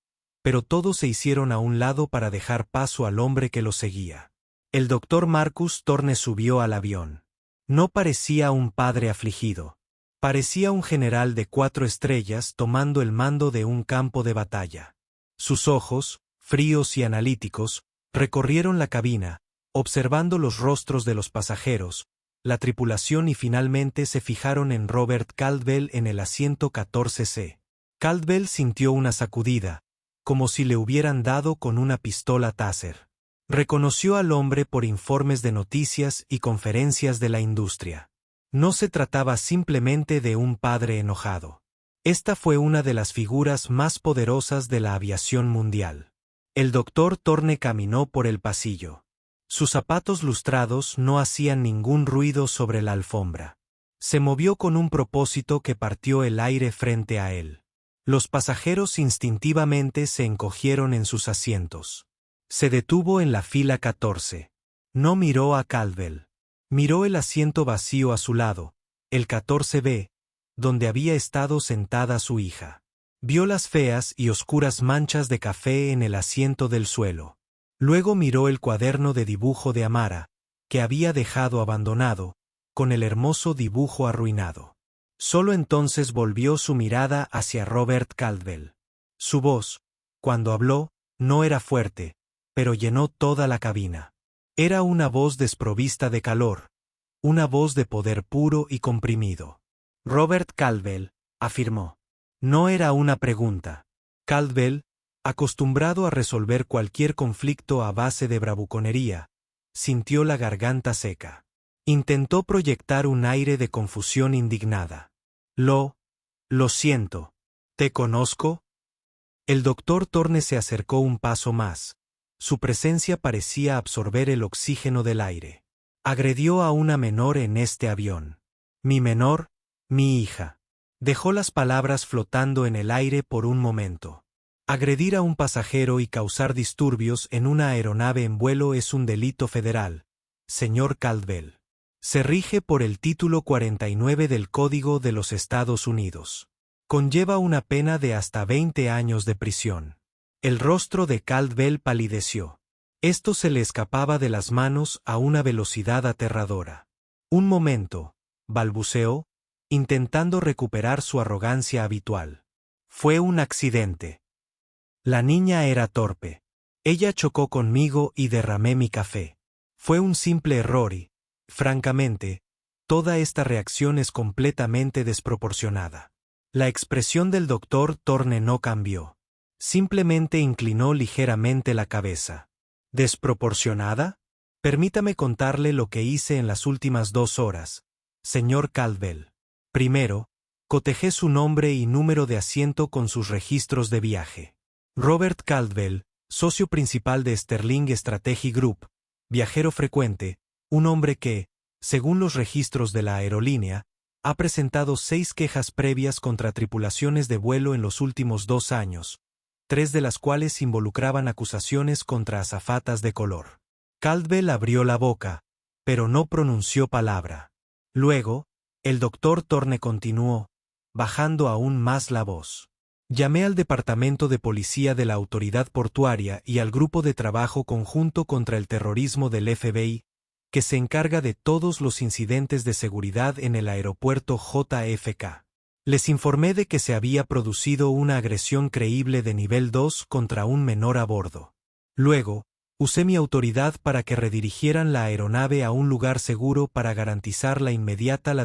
pero todos se hicieron a un lado para dejar paso al hombre que los seguía. El Dr. Marcus Thorne subió al avión. No parecía un padre afligido. Parecía un general de 4 estrellas tomando el mando de un campo de batalla. Sus ojos, fríos y analíticos, recorrieron la cabina, observando los rostros de los pasajeros, la tripulación y finalmente se fijaron en Robert Caldwell en el asiento 14C. Caldwell sintió una sacudida, como si le hubieran dado con una pistola Taser. Reconoció al hombre por informes de noticias y conferencias de la industria. No se trataba simplemente de un padre enojado. Esta fue una de las figuras más poderosas de la aviación mundial. El doctor Thorne caminó por el pasillo. Sus zapatos lustrados no hacían ningún ruido sobre la alfombra. Se movió con un propósito que partió el aire frente a él. Los pasajeros instintivamente se encogieron en sus asientos. Se detuvo en la fila 14. No miró a Caldwell. Miró el asiento vacío a su lado, el 14B, donde había estado sentada su hija. Vio las feas y oscuras manchas de café en el asiento del suelo. Luego miró el cuaderno de dibujo de Amara, que había dejado abandonado, con el hermoso dibujo arruinado. Solo entonces volvió su mirada hacia Robert Caldwell. Su voz, cuando habló, no era fuerte, pero llenó toda la cabina. Era una voz desprovista de calor, una voz de poder puro y comprimido. Robert Caldwell, afirmó. No era una pregunta. Caldwell, acostumbrado a resolver cualquier conflicto a base de bravuconería, sintió la garganta seca. Intentó proyectar un aire de confusión indignada. Lo siento. ¿Te conozco? El doctor Thorne se acercó un paso más. Su presencia parecía absorber el oxígeno del aire. Agredió a una menor en este avión. Mi menor, mi hija. Dejó las palabras flotando en el aire por un momento. Agredir a un pasajero y causar disturbios en una aeronave en vuelo es un delito federal, señor Caldwell. Se rige por el título 49 del Código de los Estados Unidos. Conlleva una pena de hasta 20 años de prisión. El rostro de Caldwell palideció. Esto se le escapaba de las manos a una velocidad aterradora. Un momento, balbuceó, intentando recuperar su arrogancia habitual. Fue un accidente. La niña era torpe. Ella chocó conmigo y derramé mi café. Fue un simple error y, francamente, toda esta reacción es completamente desproporcionada. La expresión del doctor Thorne no cambió. Simplemente inclinó ligeramente la cabeza. ¿Desproporcionada? Permítame contarle lo que hice en las últimas 2 horas, señor Caldwell. Primero, cotejé su nombre y número de asiento con sus registros de viaje. Robert Caldwell, socio principal de Sterling Strategy Group, viajero frecuente, un hombre que, según los registros de la aerolínea, ha presentado 6 quejas previas contra tripulaciones de vuelo en los últimos 2 años, 3 de las cuales involucraban acusaciones contra azafatas de color. Caldwell abrió la boca, pero no pronunció palabra. Luego, el doctor Thorne continuó, bajando aún más la voz. Llamé al Departamento de Policía de la Autoridad Portuaria y al Grupo de Trabajo Conjunto contra el Terrorismo del FBI, que se encarga de todos los incidentes de seguridad en el aeropuerto JFK. Les informé de que se había producido una agresión creíble de nivel 2 contra un menor a bordo. Luego, usé mi autoridad para que redirigieran la aeronave a un lugar seguro para garantizar la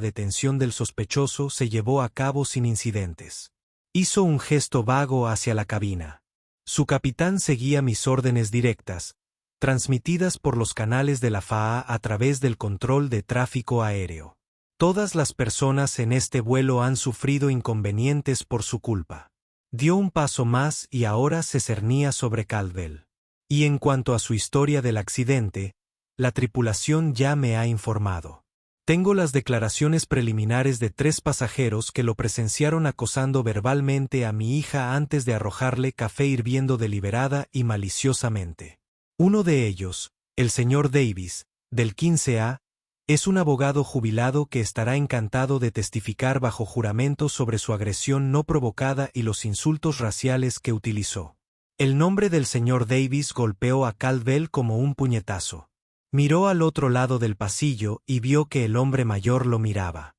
detención del sospechoso se llevó a cabo sin incidentes. Hizo un gesto vago hacia la cabina. Su capitán seguía mis órdenes directas, transmitidas por los canales de la FAA a través del control de tráfico aéreo. Todas las personas en este vuelo han sufrido inconvenientes por su culpa. Dio un paso más y ahora se cernía sobre Caldwell. Y en cuanto a su historia del accidente, la tripulación ya me ha informado. Tengo las declaraciones preliminares de 3 pasajeros que lo presenciaron acosando verbalmente a mi hija antes de arrojarle café hirviendo deliberada y maliciosamente. Uno de ellos, el señor Davis, del 15A, es un abogado jubilado que estará encantado de testificar bajo juramento sobre su agresión no provocada y los insultos raciales que utilizó. El nombre del señor Davis golpeó a Caldwell como un puñetazo. Miró al otro lado del pasillo y vio que el hombre mayor lo miraba.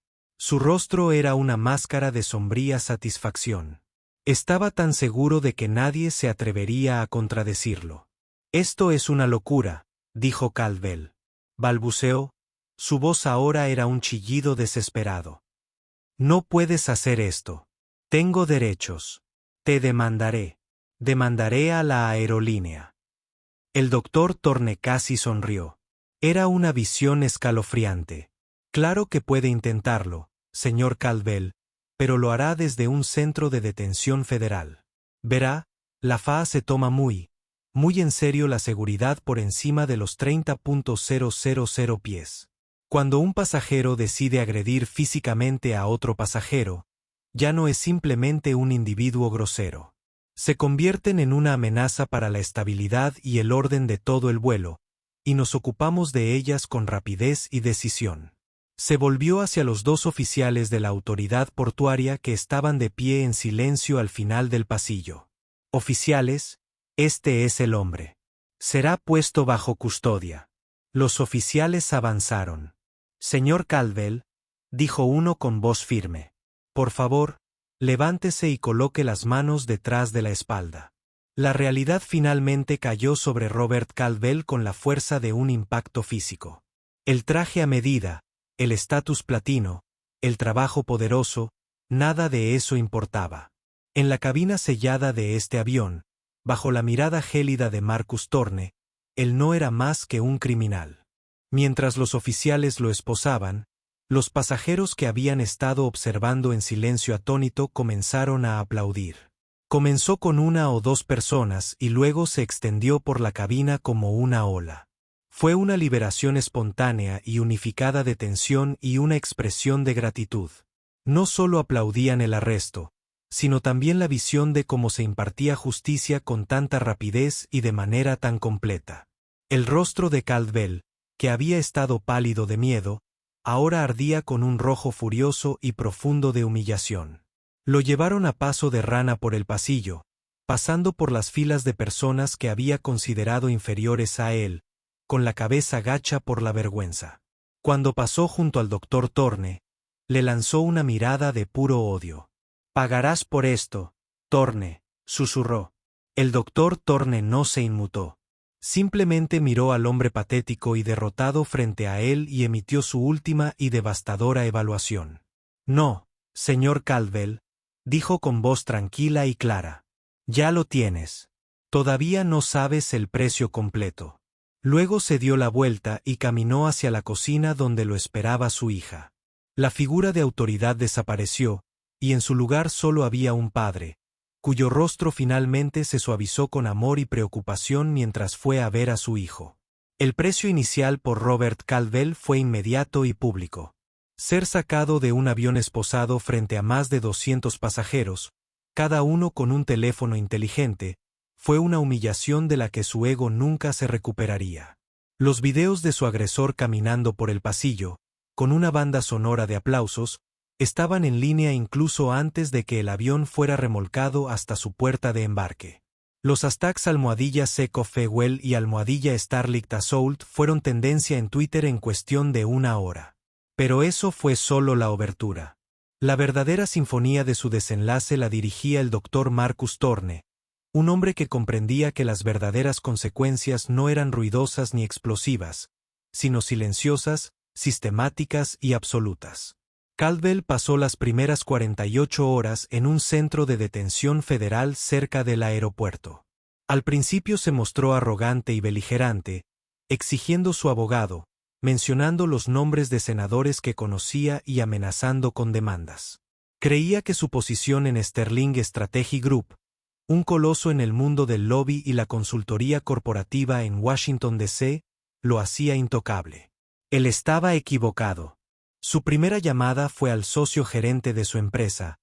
Su rostro era una máscara de sombría satisfacción. Estaba tan seguro de que nadie se atrevería a contradecirlo. «Esto es una locura», dijo Caldwell. Balbuceó. Su voz ahora era un chillido desesperado. «No puedes hacer esto. Tengo derechos. Te demandaré. Demandaré a la aerolínea». El doctor Thorne casi sonrió. Era una visión escalofriante. «Claro que puede intentarlo, señor Caldwell, pero lo hará desde un centro de detención federal. Verá, la FAA se toma muy en serio la seguridad por encima de los 30.000 pies. Cuando un pasajero decide agredir físicamente a otro pasajero, ya no es simplemente un individuo grosero. Se convierten en una amenaza para la estabilidad y el orden de todo el vuelo, y nos ocupamos de ellas con rapidez y decisión». Se volvió hacia los dos oficiales de la autoridad portuaria que estaban de pie en silencio al final del pasillo. «Oficiales, este es el hombre. Será puesto bajo custodia». Los oficiales avanzaron. «Señor Caldwell», dijo uno con voz firme, «por favor, levántese y coloque las manos detrás de la espalda». La realidad finalmente cayó sobre Robert Caldwell con la fuerza de un impacto físico. El traje a medida, el estatus platino, el trabajo poderoso, nada de eso importaba. En la cabina sellada de este avión, bajo la mirada gélida de Marcus Thorne, él no era más que un criminal. Mientras los oficiales lo esposaban, los pasajeros que habían estado observando en silencio atónito comenzaron a aplaudir. Comenzó con una o dos personas y luego se extendió por la cabina como una ola. Fue una liberación espontánea y unificada de tensión y una expresión de gratitud. No solo aplaudían el arresto, sino también la visión de cómo se impartía justicia con tanta rapidez y de manera tan completa. El rostro de Caldwell, que había estado pálido de miedo, ahora ardía con un rojo furioso y profundo de humillación. Lo llevaron a paso de rana por el pasillo, pasando por las filas de personas que había considerado inferiores a él, con la cabeza gacha por la vergüenza. Cuando pasó junto al doctor Thorne, le lanzó una mirada de puro odio. «Pagarás por esto, Thorne», susurró. El doctor Thorne no se inmutó. Simplemente miró al hombre patético y derrotado frente a él y emitió su última y devastadora evaluación. «No, señor Caldwell», dijo con voz tranquila y clara. «Ya lo tienes. Todavía no sabes el precio completo». Luego se dio la vuelta y caminó hacia la cocina donde lo esperaba su hija. La figura de autoridad desapareció, y en su lugar solo había un padre, cuyo rostro finalmente se suavizó con amor y preocupación mientras fue a ver a su hijo. El precio inicial por Robert Caldwell fue inmediato y público. Ser sacado de un avión esposado frente a más de 200 pasajeros, cada uno con un teléfono inteligente, fue una humillación de la que su ego nunca se recuperaría. Los videos de su agresor caminando por el pasillo, con una banda sonora de aplausos, estaban en línea incluso antes de que el avión fuera remolcado hasta su puerta de embarque. Los hashtags #SecofEwell y #StarlinkTassault fueron tendencia en Twitter en cuestión de una hora. Pero eso fue solo la obertura. La verdadera sinfonía de su desenlace la dirigía el doctor Marcus Thorne, un hombre que comprendía que las verdaderas consecuencias no eran ruidosas ni explosivas, sino silenciosas, sistemáticas y absolutas. Caldwell pasó las primeras 48 horas en un centro de detención federal cerca del aeropuerto. Al principio se mostró arrogante y beligerante, exigiendo su abogado, mencionando los nombres de senadores que conocía y amenazando con demandas. Creía que su posición en Sterling Strategy Group, un coloso en el mundo del lobby y la consultoría corporativa en Washington, D.C., lo hacía intocable. Él estaba equivocado. Su primera llamada fue al socio gerente de su empresa,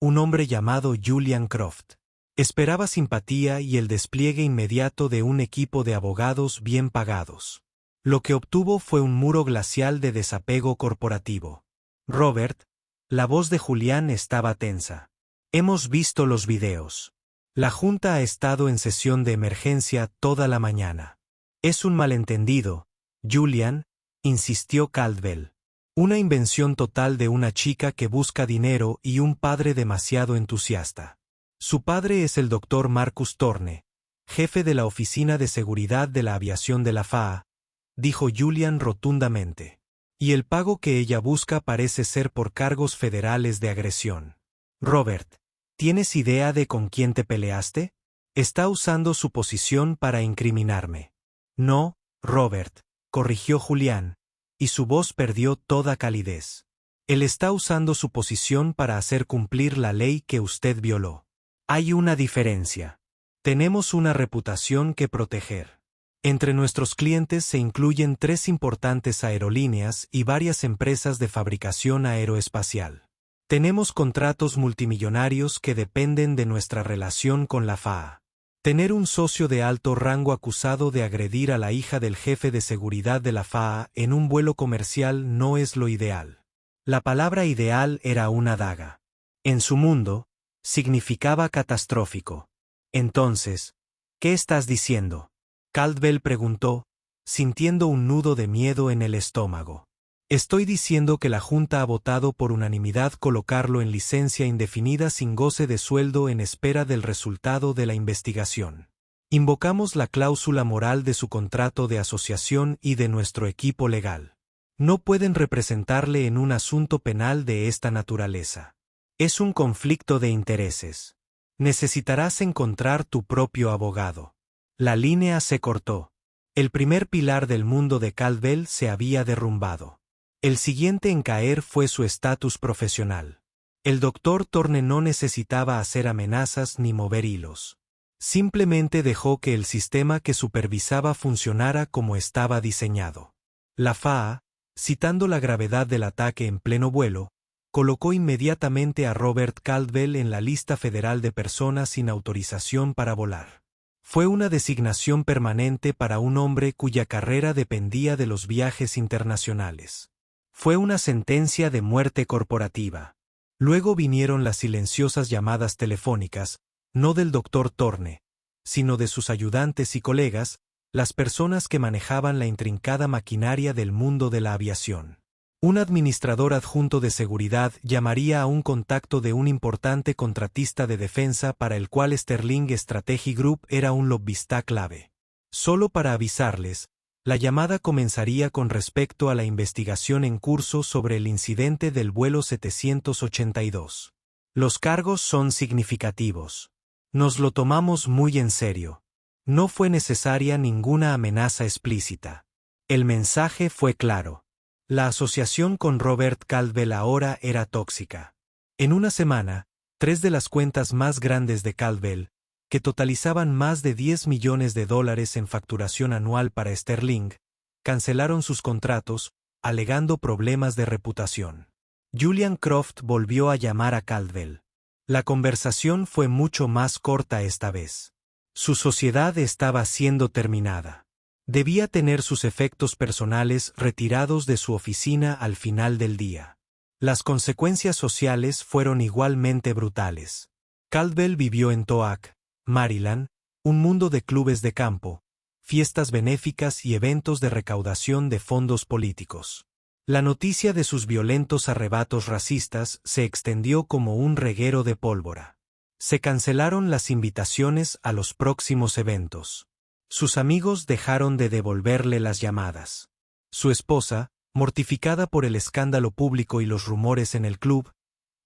un hombre llamado Julian Croft. Esperaba simpatía y el despliegue inmediato de un equipo de abogados bien pagados. Lo que obtuvo fue un muro glacial de desapego corporativo. «Robert», la voz de Julián estaba tensa. «Hemos visto los videos. La junta ha estado en sesión de emergencia toda la mañana». «Es un malentendido, Julian», insistió Caldwell. Una invención total de una chica que busca dinero y un padre demasiado entusiasta. Su padre es el Dr. Marcus Thorne, jefe de la Oficina de Seguridad de la Aviación de la FAA, dijo Julian rotundamente. Y el pago que ella busca parece ser por cargos federales de agresión. Robert, ¿tienes idea de con quién te peleaste? Está usando su posición para incriminarme. No, Robert, corrigió Julián, y su voz perdió toda calidez. Él está usando su posición para hacer cumplir la ley que usted violó. Hay una diferencia. Tenemos una reputación que proteger. Entre nuestros clientes se incluyen 3 importantes aerolíneas y varias empresas de fabricación aeroespacial. Tenemos contratos multimillonarios que dependen de nuestra relación con la FAA. Tener un socio de alto rango acusado de agredir a la hija del jefe de seguridad de la FAA en un vuelo comercial no es lo ideal. La palabra ideal era una daga. En su mundo, significaba catastrófico. Entonces, ¿qué estás diciendo? Caldwell preguntó, sintiendo un nudo de miedo en el estómago. Estoy diciendo que la Junta ha votado por unanimidad colocarlo en licencia indefinida sin goce de sueldo en espera del resultado de la investigación. Invocamos la cláusula moral de su contrato de asociación y de nuestro equipo legal. No pueden representarle en un asunto penal de esta naturaleza. Es un conflicto de intereses. Necesitarás encontrar tu propio abogado. La línea se cortó. El primer pilar del mundo de Caldwell se había derrumbado. El siguiente en caer fue su estatus profesional. El Dr. Thorne no necesitaba hacer amenazas ni mover hilos. Simplemente dejó que el sistema que supervisaba funcionara como estaba diseñado. La FAA, citando la gravedad del ataque en pleno vuelo, colocó inmediatamente a Robert Caldwell en la lista federal de personas sin autorización para volar. Fue una designación permanente para un hombre cuya carrera dependía de los viajes internacionales. Fue una sentencia de muerte corporativa. Luego vinieron las silenciosas llamadas telefónicas, no del Dr. Thorne, sino de sus ayudantes y colegas, las personas que manejaban la intrincada maquinaria del mundo de la aviación. Un administrador adjunto de seguridad llamaría a un contacto de un importante contratista de defensa para el cual Sterling Strategy Group era un lobbyista clave. Solo para avisarles, la llamada comenzaría con respecto a la investigación en curso sobre el incidente del vuelo 782. Los cargos son significativos. Nos lo tomamos muy en serio. No fue necesaria ninguna amenaza explícita. El mensaje fue claro. La asociación con Robert Caldwell ahora era tóxica. En una semana, 3 de las cuentas más grandes de Caldwell, que totalizaban más de $10 millones en facturación anual para Sterling, cancelaron sus contratos, alegando problemas de reputación. Julian Croft volvió a llamar a Caldwell. La conversación fue mucho más corta esta vez. Su sociedad estaba siendo terminada. Debía tener sus efectos personales retirados de su oficina al final del día. Las consecuencias sociales fueron igualmente brutales. Caldwell vivió en Toac, Maryland, un mundo de clubes de campo, fiestas benéficas y eventos de recaudación de fondos políticos. La noticia de sus violentos arrebatos racistas se extendió como un reguero de pólvora. Se cancelaron las invitaciones a los próximos eventos. Sus amigos dejaron de devolverle las llamadas. Su esposa, mortificada por el escándalo público y los rumores en el club,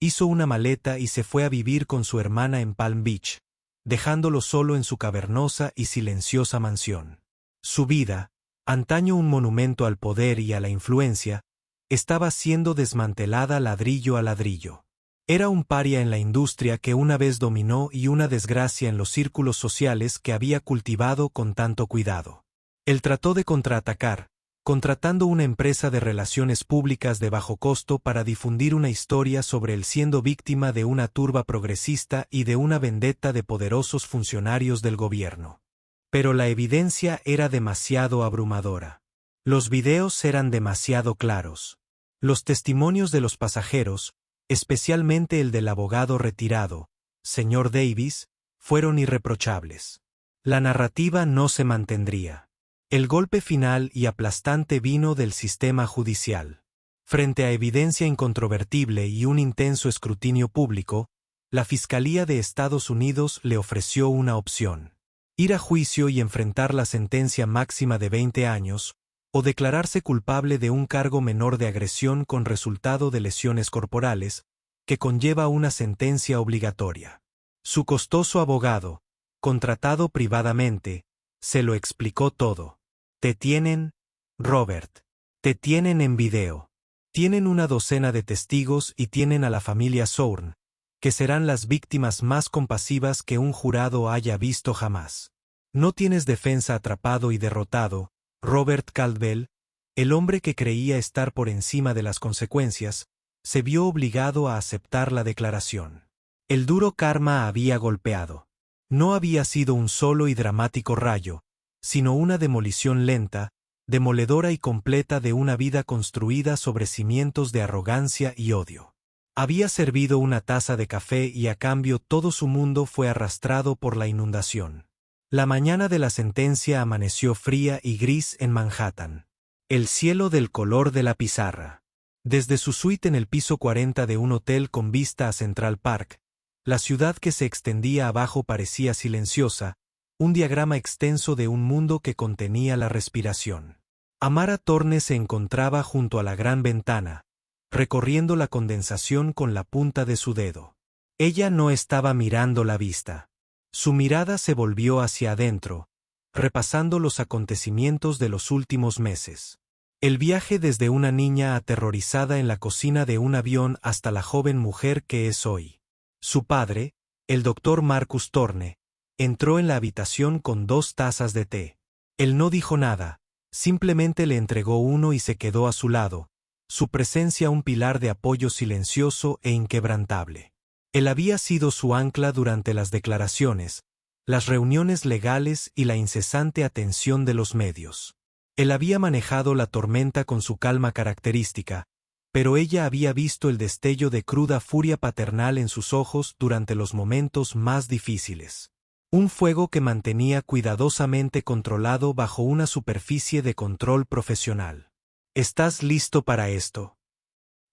hizo una maleta y se fue a vivir con su hermana en Palm Beach, dejándolo solo en su cavernosa y silenciosa mansión. Su vida, antaño un monumento al poder y a la influencia, estaba siendo desmantelada ladrillo a ladrillo. Era un paria en la industria que una vez dominó y una desgracia en los círculos sociales que había cultivado con tanto cuidado. Él trató de contraatacar, contratando una empresa de relaciones públicas de bajo costo para difundir una historia sobre él siendo víctima de una turba progresista y de una vendetta de poderosos funcionarios del gobierno. Pero la evidencia era demasiado abrumadora. Los videos eran demasiado claros. Los testimonios de los pasajeros, especialmente el del abogado retirado, señor Davis, fueron irreprochables. La narrativa no se mantendría. El golpe final y aplastante vino del sistema judicial. Frente a evidencia incontrovertible y un intenso escrutinio público, la Fiscalía de Estados Unidos le ofreció una opción: ir a juicio y enfrentar la sentencia máxima de 20 años, o declararse culpable de un cargo menor de agresión con resultado de lesiones corporales, que conlleva una sentencia obligatoria. Su costoso abogado, contratado privadamente, se lo explicó todo. «Te tienen, Robert. Te tienen en video. Tienen una docena de testigos y tienen a la familia Sourn, que serán las víctimas más compasivas que un jurado haya visto jamás. No tienes defensa». Atrapado y derrotado, Robert Caldwell, el hombre que creía estar por encima de las consecuencias, se vio obligado a aceptar la declaración. El duro karma había golpeado. No había sido un solo y dramático rayo, sino una demolición lenta, demoledora y completa de una vida construida sobre cimientos de arrogancia y odio. Había servido una taza de café y a cambio todo su mundo fue arrastrado por la inundación. La mañana de la sentencia amaneció fría y gris en Manhattan. El cielo del color de la pizarra. Desde su suite en el piso 40 de un hotel con vista a Central Park, la ciudad que se extendía abajo parecía silenciosa, un diagrama extenso de un mundo que contenía la respiración. Amara Thorne se encontraba junto a la gran ventana, recorriendo la condensación con la punta de su dedo. Ella no estaba mirando la vista. Su mirada se volvió hacia adentro, repasando los acontecimientos de los últimos meses. El viaje desde una niña aterrorizada en la cocina de un avión hasta la joven mujer que es hoy. Su padre, el doctor Marcus Thorne, entró en la habitación con 2 tazas de té. Él no dijo nada, simplemente le entregó uno y se quedó a su lado, su presencia un pilar de apoyo silencioso e inquebrantable. Él había sido su ancla durante las declaraciones, las reuniones legales y la incesante atención de los medios. Él había manejado la tormenta con su calma característica, pero ella había visto el destello de cruda furia paternal en sus ojos durante los momentos más difíciles. Un fuego que mantenía cuidadosamente controlado bajo una superficie de control profesional. ¿Estás listo para esto?,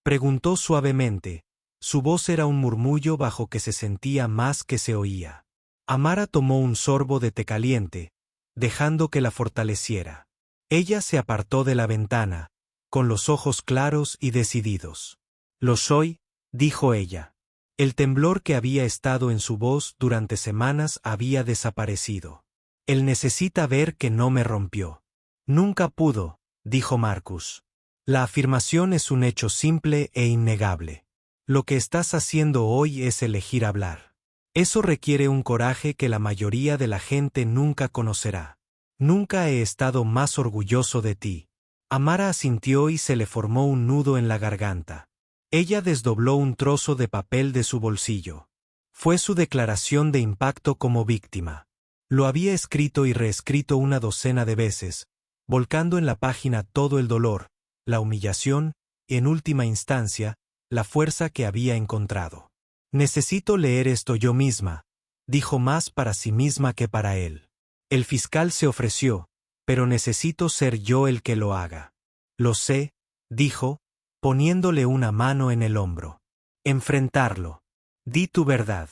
preguntó suavemente. Su voz era un murmullo bajo que se sentía más que se oía. Amara tomó un sorbo de té caliente, dejando que la fortaleciera. Ella se apartó de la ventana, con los ojos claros y decididos. «Lo soy», dijo ella. El temblor que había estado en su voz durante semanas había desaparecido. «Él necesita ver que no me rompió». «Nunca pudo», dijo Marcus. «La afirmación es un hecho simple e innegable. Lo que estás haciendo hoy es elegir hablar. Eso requiere un coraje que la mayoría de la gente nunca conocerá. Nunca he estado más orgulloso de ti». Amara asintió y se le formó un nudo en la garganta. Ella desdobló un trozo de papel de su bolsillo. Fue su declaración de impacto como víctima. Lo había escrito y reescrito una docena de veces, volcando en la página todo el dolor, la humillación y, en última instancia, la fuerza que había encontrado. «Necesito leer esto yo misma», dijo, más para sí misma que para él. El fiscal se ofreció, «pero necesito ser yo el que lo haga». «Lo sé», dijo, poniéndole una mano en el hombro. «Enfrentarlo. Di tu verdad.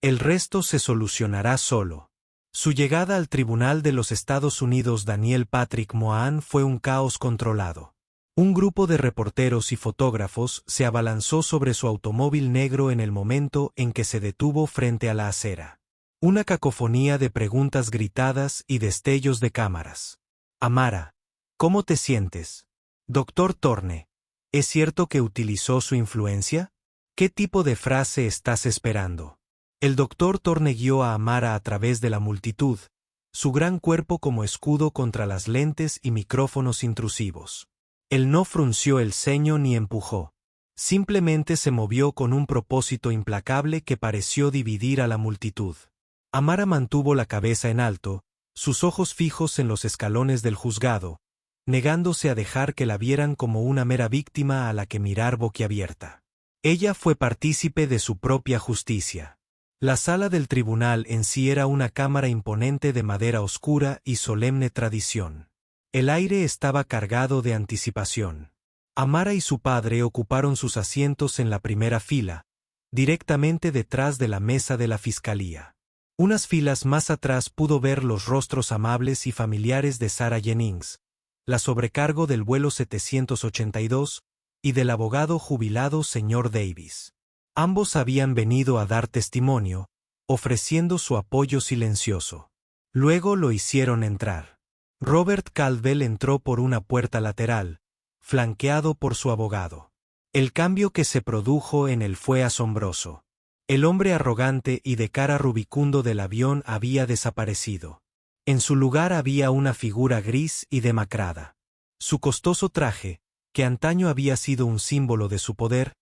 El resto se solucionará solo». Su llegada al Tribunal de los Estados Unidos Daniel Patrick Mohan fue un caos controlado. Un grupo de reporteros y fotógrafos se abalanzó sobre su automóvil negro en el momento en que se detuvo frente a la acera. Una cacofonía de preguntas gritadas y destellos de cámaras. «Amara, ¿cómo te sientes? Doctor Thorne, ¿es cierto que utilizó su influencia? ¿Qué tipo de frase estás esperando?». El doctor Thorne guió a Amara a través de la multitud, su gran cuerpo como escudo contra las lentes y micrófonos intrusivos. Él no frunció el ceño ni empujó. Simplemente se movió con un propósito implacable que pareció dividir a la multitud. Amara mantuvo la cabeza en alto, sus ojos fijos en los escalones del juzgado, negándose a dejar que la vieran como una mera víctima a la que mirar boquiabierta. Ella fue partícipe de su propia justicia. La sala del tribunal en sí era una cámara imponente de madera oscura y solemne tradición. El aire estaba cargado de anticipación. Amara y su padre ocuparon sus asientos en la primera fila, directamente detrás de la mesa de la fiscalía. Unas filas más atrás pudo ver los rostros amables y familiares de Sarah Jennings, la sobrecargo del vuelo 782, y del abogado jubilado señor Davis. Ambos habían venido a dar testimonio, ofreciendo su apoyo silencioso. Luego lo hicieron entrar. Robert Caldwell entró por una puerta lateral, flanqueado por su abogado. El cambio que se produjo en él fue asombroso. El hombre arrogante y de cara rubicundo del avión había desaparecido. En su lugar había una figura gris y demacrada. Su costoso traje, que antaño había sido un símbolo de su poder,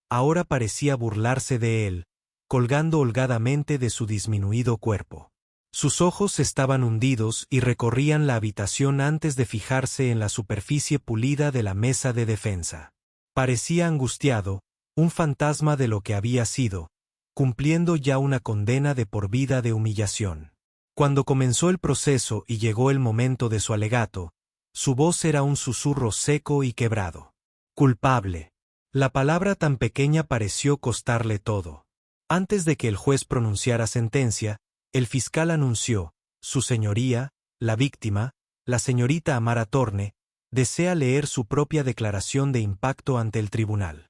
ahora parecía burlarse de él, colgando holgadamente de su disminuido cuerpo. Sus ojos estaban hundidos y recorrían la habitación antes de fijarse en la superficie pulida de la mesa de defensa. Parecía angustiado, un fantasma de lo que había sido, cumpliendo ya una condena de por vida de humillación. Cuando comenzó el proceso y llegó el momento de su alegato, su voz era un susurro seco y quebrado. Culpable. La palabra tan pequeña pareció costarle todo. Antes de que el juez pronunciara sentencia, el fiscal anunció: Su señoría, la víctima, la señorita Amara Thorne, desea leer su propia declaración de impacto ante el tribunal.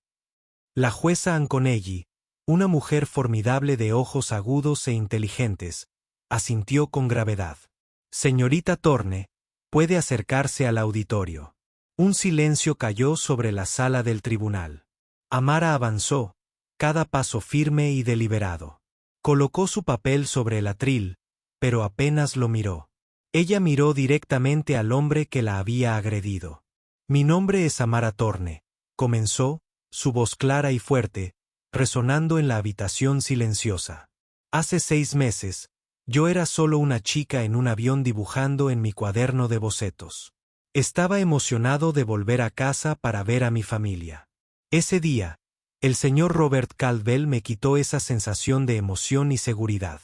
La jueza Anconelli, una mujer formidable de ojos agudos e inteligentes, asintió con gravedad. Señorita Thorne, puede acercarse al auditorio. Un silencio cayó sobre la sala del tribunal. Amara avanzó, cada paso firme y deliberado. Colocó su papel sobre el atril, pero apenas lo miró. Ella miró directamente al hombre que la había agredido. Mi nombre es Amara Thorne, comenzó, su voz clara y fuerte, resonando en la habitación silenciosa. Hace 6 meses, yo era solo una chica en un avión dibujando en mi cuaderno de bocetos. Estaba emocionado de volver a casa para ver a mi familia. Ese día, el señor Robert Caldwell me quitó esa sensación de emoción y seguridad.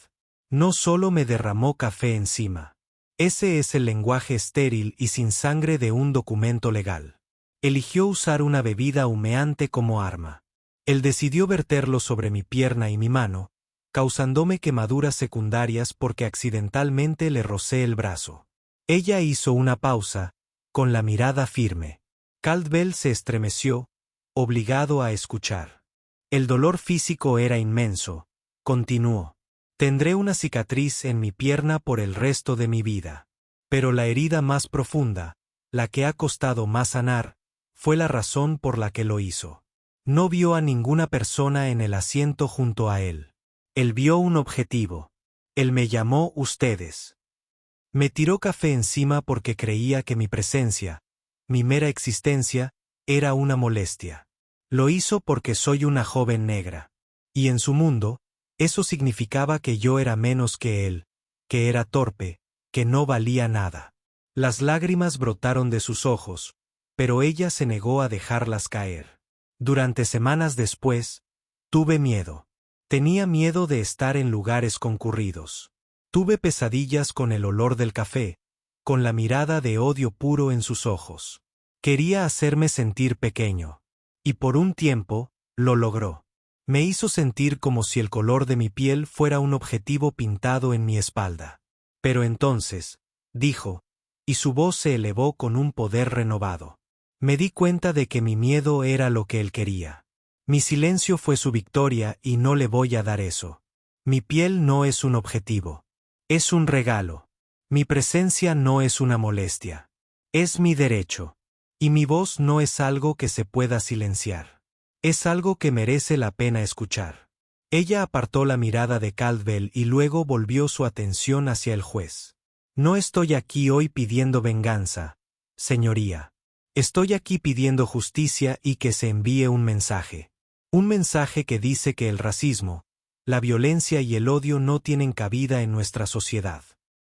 No solo me derramó café encima. Ese es el lenguaje estéril y sin sangre de un documento legal. Eligió usar una bebida humeante como arma. Él decidió verterlo sobre mi pierna y mi mano, causándome quemaduras secundarias porque accidentalmente le rocé el brazo. Ella hizo una pausa, con la mirada firme. Caldwell se estremeció, obligado a escuchar. El dolor físico era inmenso. Continuó. Tendré una cicatriz en mi pierna por el resto de mi vida. Pero la herida más profunda, la que ha costado más sanar, fue la razón por la que lo hizo. No vio a ninguna persona en el asiento junto a él. Él vio un objetivo. Él me llamó ustedes. Me tiró café encima porque creía que mi presencia, mi mera existencia, era una molestia. Lo hizo porque soy una joven negra. Y en su mundo, eso significaba que yo era menos que él, que era torpe, que no valía nada. Las lágrimas brotaron de sus ojos, pero ella se negó a dejarlas caer. Durante semanas después, tuve miedo. Tenía miedo de estar en lugares concurridos. Tuve pesadillas con el olor del café, con la mirada de odio puro en sus ojos. Quería hacerme sentir pequeño. Y por un tiempo, lo logró. Me hizo sentir como si el color de mi piel fuera un objetivo pintado en mi espalda. Pero entonces, dijo, y su voz se elevó con un poder renovado. Me di cuenta de que mi miedo era lo que él quería. Mi silencio fue su victoria y no le voy a dar eso. Mi piel no es un objetivo. Es un regalo. Mi presencia no es una molestia. Es mi derecho. Y mi voz no es algo que se pueda silenciar. Es algo que merece la pena escuchar. Ella apartó la mirada de Caldwell y luego volvió su atención hacia el juez. No estoy aquí hoy pidiendo venganza, señoría. Estoy aquí pidiendo justicia y que se envíe un mensaje. Un mensaje que dice que el racismo, la violencia y el odio no tienen cabida en nuestra sociedad.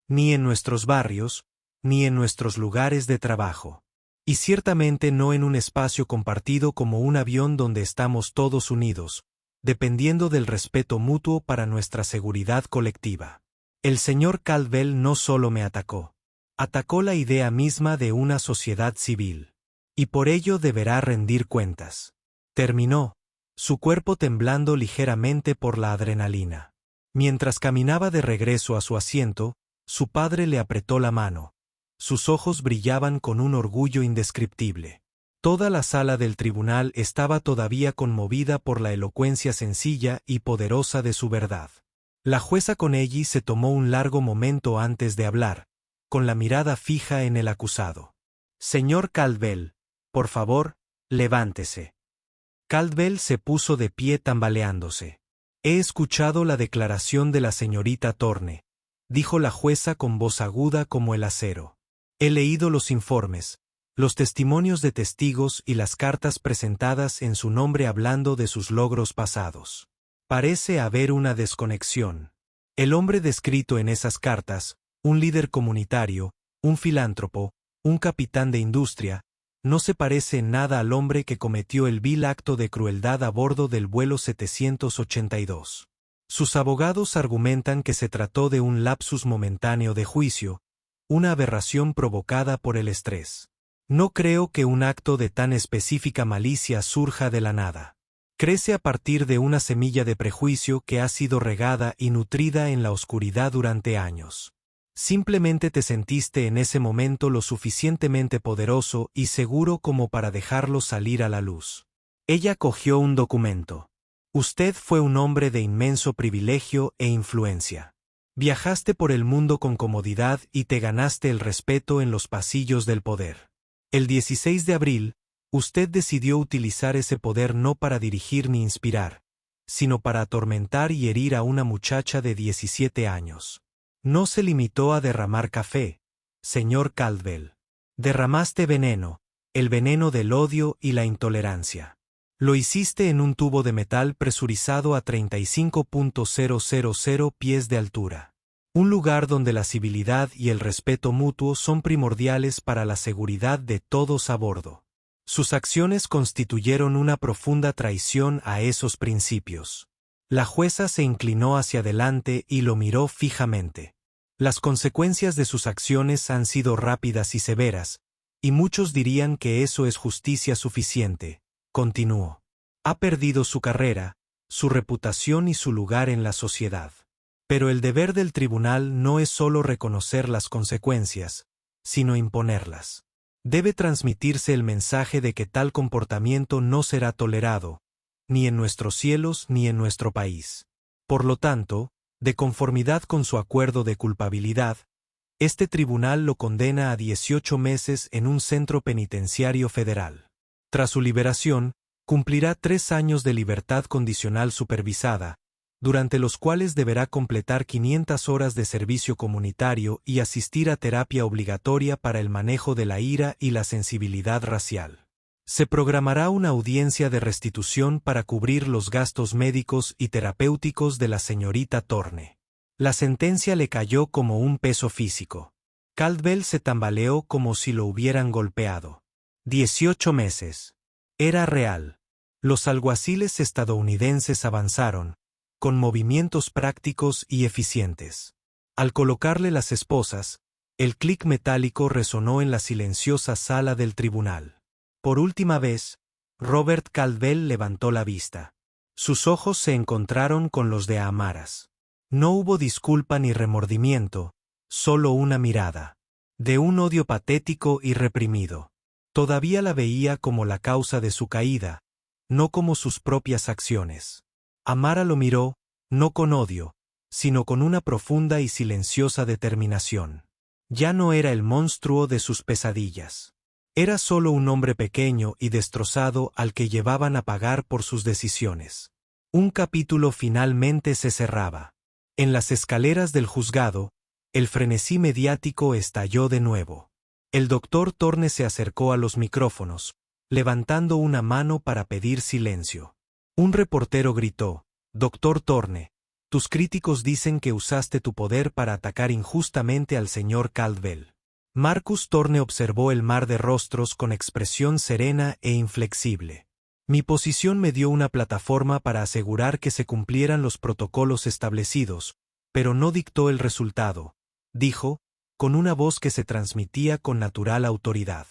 Ni en nuestros barrios, ni en nuestros lugares de trabajo. Y ciertamente no en un espacio compartido como un avión donde estamos todos unidos, dependiendo del respeto mutuo para nuestra seguridad colectiva. El señor Caldwell no solo me atacó. Atacó la idea misma de una sociedad civil. y por ello deberá rendir cuentas. Terminó, su cuerpo temblando ligeramente por la adrenalina. Mientras caminaba de regreso a su asiento, su padre le apretó la mano. Sus ojos brillaban con un orgullo indescriptible. Toda la sala del tribunal estaba todavía conmovida por la elocuencia sencilla y poderosa de su verdad. La jueza Conelli se tomó un largo momento antes de hablar, con la mirada fija en el acusado. Señor Caldwell, por favor, levántese. Caldwell se puso de pie tambaleándose. He escuchado la declaración de la señorita Thorne, dijo la jueza con voz aguda como el acero. He leído los informes, los testimonios de testigos y las cartas presentadas en su nombre hablando de sus logros pasados. Parece haber una desconexión. El hombre descrito en esas cartas, un líder comunitario, un filántropo, un capitán de industria, no se parece en nada al hombre que cometió el vil acto de crueldad a bordo del vuelo 782. Sus abogados argumentan que se trató de un lapsus momentáneo de juicio, una aberración provocada por el estrés. No creo que un acto de tan específica malicia surja de la nada. Crece a partir de una semilla de prejuicio que ha sido regada y nutrida en la oscuridad durante años. Simplemente te sentiste en ese momento lo suficientemente poderoso y seguro como para dejarlo salir a la luz. Ella cogió un documento. Usted fue un hombre de inmenso privilegio e influencia. Viajaste por el mundo con comodidad y te ganaste el respeto en los pasillos del poder. El 16 de abril, usted decidió utilizar ese poder no para dirigir ni inspirar, sino para atormentar y herir a una muchacha de 17 años. No se limitó a derramar café, señor Caldwell. Derramaste veneno, el veneno del odio y la intolerancia. Lo hiciste en un tubo de metal presurizado a 35.000 pies de altura. Un lugar donde la civilidad y el respeto mutuo son primordiales para la seguridad de todos a bordo. Sus acciones constituyeron una profunda traición a esos principios. La jueza se inclinó hacia adelante y lo miró fijamente. Las consecuencias de sus acciones han sido rápidas y severas, y muchos dirían que eso es justicia suficiente. Continuó. Ha perdido su carrera, su reputación y su lugar en la sociedad. Pero el deber del tribunal no es solo reconocer las consecuencias, sino imponerlas. Debe transmitirse el mensaje de que tal comportamiento no será tolerado, ni en nuestros cielos ni en nuestro país. Por lo tanto, de conformidad con su acuerdo de culpabilidad, este tribunal lo condena a 18 meses en un centro penitenciario federal. Tras su liberación, cumplirá 3 años de libertad condicional supervisada, durante los cuales deberá completar 500 horas de servicio comunitario y asistir a terapia obligatoria para el manejo de la ira y la sensibilidad racial. Se programará una audiencia de restitución para cubrir los gastos médicos y terapéuticos de la señorita Thorne. La sentencia le cayó como un peso físico. Caldwell se tambaleó como si lo hubieran golpeado. 18 meses. Era real. Los alguaciles estadounidenses avanzaron, con movimientos prácticos y eficientes. Al colocarle las esposas, el clic metálico resonó en la silenciosa sala del tribunal. Por última vez, Robert Caldwell levantó la vista. Sus ojos se encontraron con los de Amaras. No hubo disculpa ni remordimiento, solo una mirada. De un odio patético y reprimido. Todavía la veía como la causa de su caída, no como sus propias acciones. Amara lo miró, no con odio, sino con una profunda y silenciosa determinación. Ya no era el monstruo de sus pesadillas. Era solo un hombre pequeño y destrozado al que llevaban a pagar por sus decisiones. Un capítulo finalmente se cerraba. En las escaleras del juzgado, el frenesí mediático estalló de nuevo. El doctor Thorne se acercó a los micrófonos, levantando una mano para pedir silencio. Un reportero gritó: «Doctor Thorne, tus críticos dicen que usaste tu poder para atacar injustamente al señor Caldwell». Marcus Thorne observó el mar de rostros con expresión serena e inflexible. «Mi posición me dio una plataforma para asegurar que se cumplieran los protocolos establecidos, pero no dictó el resultado», dijo, con una voz que se transmitía con natural autoridad.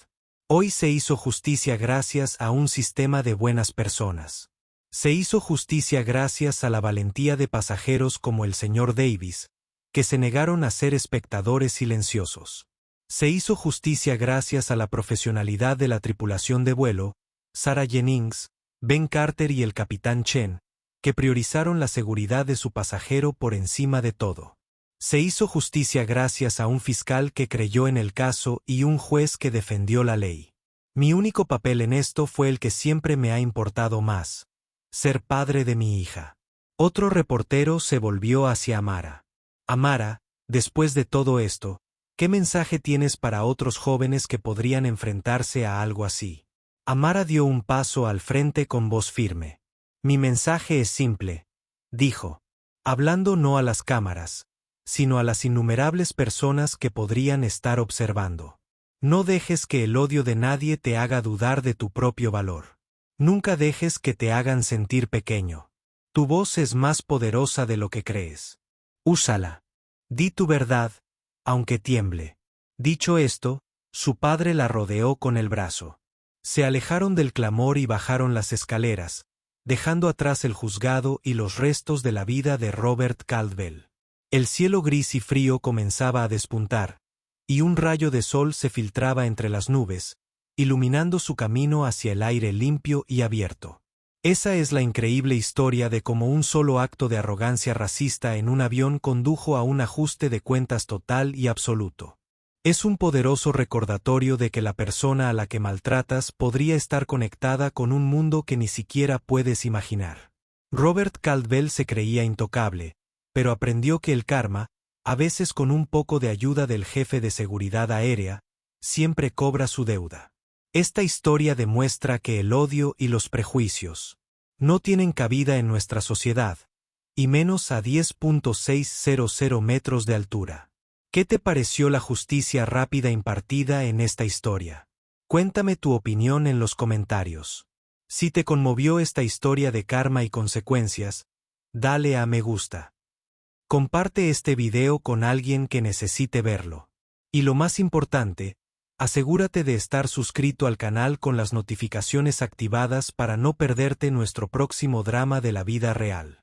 Hoy se hizo justicia gracias a un sistema de buenas personas. Se hizo justicia gracias a la valentía de pasajeros como el señor Davis, que se negaron a ser espectadores silenciosos. Se hizo justicia gracias a la profesionalidad de la tripulación de vuelo, Sarah Jennings, Ben Carter y el capitán Chen, que priorizaron la seguridad de su pasajero por encima de todo. Se hizo justicia gracias a un fiscal que creyó en el caso y un juez que defendió la ley. Mi único papel en esto fue el que siempre me ha importado más: ser padre de mi hija. Otro reportero se volvió hacia Amara. Amara, después de todo esto, ¿qué mensaje tienes para otros jóvenes que podrían enfrentarse a algo así? Amara dio un paso al frente con voz firme. Mi mensaje es simple, dijo, hablando no a las cámaras, sino a las innumerables personas que podrían estar observando. No dejes que el odio de nadie te haga dudar de tu propio valor. Nunca dejes que te hagan sentir pequeño. Tu voz es más poderosa de lo que crees. Úsala. Di tu verdad, aunque tiemble. Dicho esto, su padre la rodeó con el brazo. Se alejaron del clamor y bajaron las escaleras, dejando atrás el juzgado y los restos de la vida de Robert Caldwell. El cielo gris y frío comenzaba a despuntar, y un rayo de sol se filtraba entre las nubes, iluminando su camino hacia el aire limpio y abierto. Esa es la increíble historia de cómo un solo acto de arrogancia racista en un avión condujo a un ajuste de cuentas total y absoluto. Es un poderoso recordatorio de que la persona a la que maltratas podría estar conectada con un mundo que ni siquiera puedes imaginar. Robert Caldwell se creía intocable, pero aprendió que el karma, a veces con un poco de ayuda del jefe de seguridad aérea, siempre cobra su deuda. Esta historia demuestra que el odio y los prejuicios no tienen cabida en nuestra sociedad, y menos a 10.600 metros de altura. ¿Qué te pareció la justicia rápida impartida en esta historia? Cuéntame tu opinión en los comentarios. Si te conmovió esta historia de karma y consecuencias, dale a me gusta. Comparte este video con alguien que necesite verlo. Y lo más importante, asegúrate de estar suscrito al canal con las notificaciones activadas para no perderte nuestro próximo drama de la vida real.